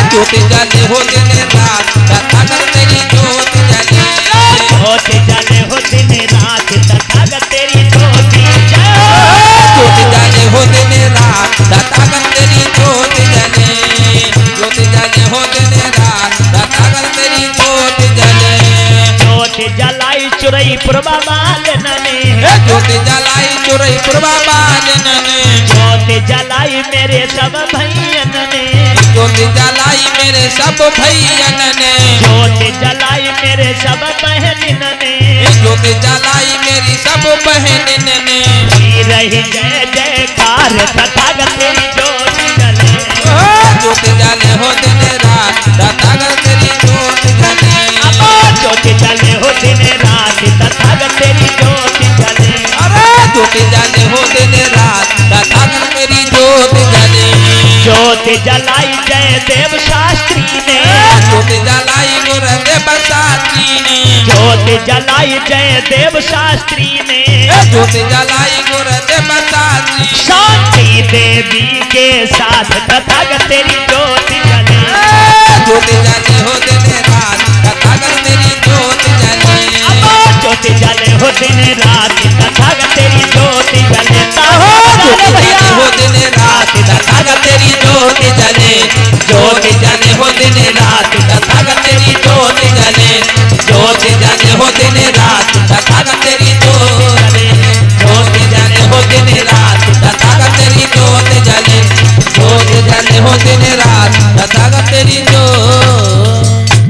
Speaker 2: ज्योति जले हो दिन रात तथागत तेरी ज्योति जले।
Speaker 1: ज्योति जले हो दिन रात तथागत तेरी ज्योति जले।
Speaker 2: ज्योति जले हो दिन रात तथागत तेरी ज्योति जले। ज्योति जले हो दिन रात तथागत तेरी ज्योति जले।
Speaker 1: ज्योति जलाई चुरई बाल ने।
Speaker 2: ज्योति जलाई चुरई बालन ने।
Speaker 1: ज्योति जलाई मेरे सब भैयन ने।
Speaker 2: ज्योति जलाई मेरे सब भैयन ने।
Speaker 1: ज्योति जलाई मेरे सब बहनिन ने।
Speaker 2: ज्योति जलाई मेरी सब बहनिन ने।
Speaker 1: रही जय जयकार तथागत तेरी ज्योति जले।
Speaker 2: ज्योति जले हो दिन रात तथागत तेरी ज्योति जले।
Speaker 1: ज्योति जले हो दिन रात तथागत तेरी ज्योति जले।
Speaker 2: ज्योति जले हो दिन रात तथागत तेरी ज्योति जले।
Speaker 1: ज्योति जलाई जय देव शास्त्री ने।
Speaker 2: ज्योति जलाई गुरुदेव शास्त्री ने।
Speaker 1: ज्योति जलाई जय देव शास्त्री ने।
Speaker 2: ज्योति जलाई गुरुदेव शास्त्री।
Speaker 1: शांति देवी के साथ तथागत तेरी ज्योति जले।
Speaker 2: ज्योति जले हो दिन रात तथागत तेरी ज्योति जले।
Speaker 1: ज्योति जले हो दिन रात तथागत तेरी ज्योति जले।
Speaker 2: ज्योति जले हो दिन रात तथागत तेरी ज्योति जले। ज्योति जले हो दिन रात तथागत तेरी ज्योति जले। ज्योति जले हो दिन रात तथागत तेरी ज्योति जले। ज्योति जले हो दिन रात तथागत तेरी ज्योति जले। ज्योति जले हो दिन रात तथागत तेरी ज्योति।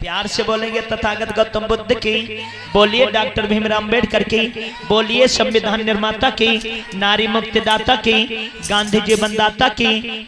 Speaker 1: प्यार से बोलेंगे तथागत गौतम बुद्ध की, बोलिए डॉक्टर भीमराव अम्बेडकर की, बोलिए संविधान निर्माता की, नारी मुक्तिदाता की, गांधी जीवन दाता की।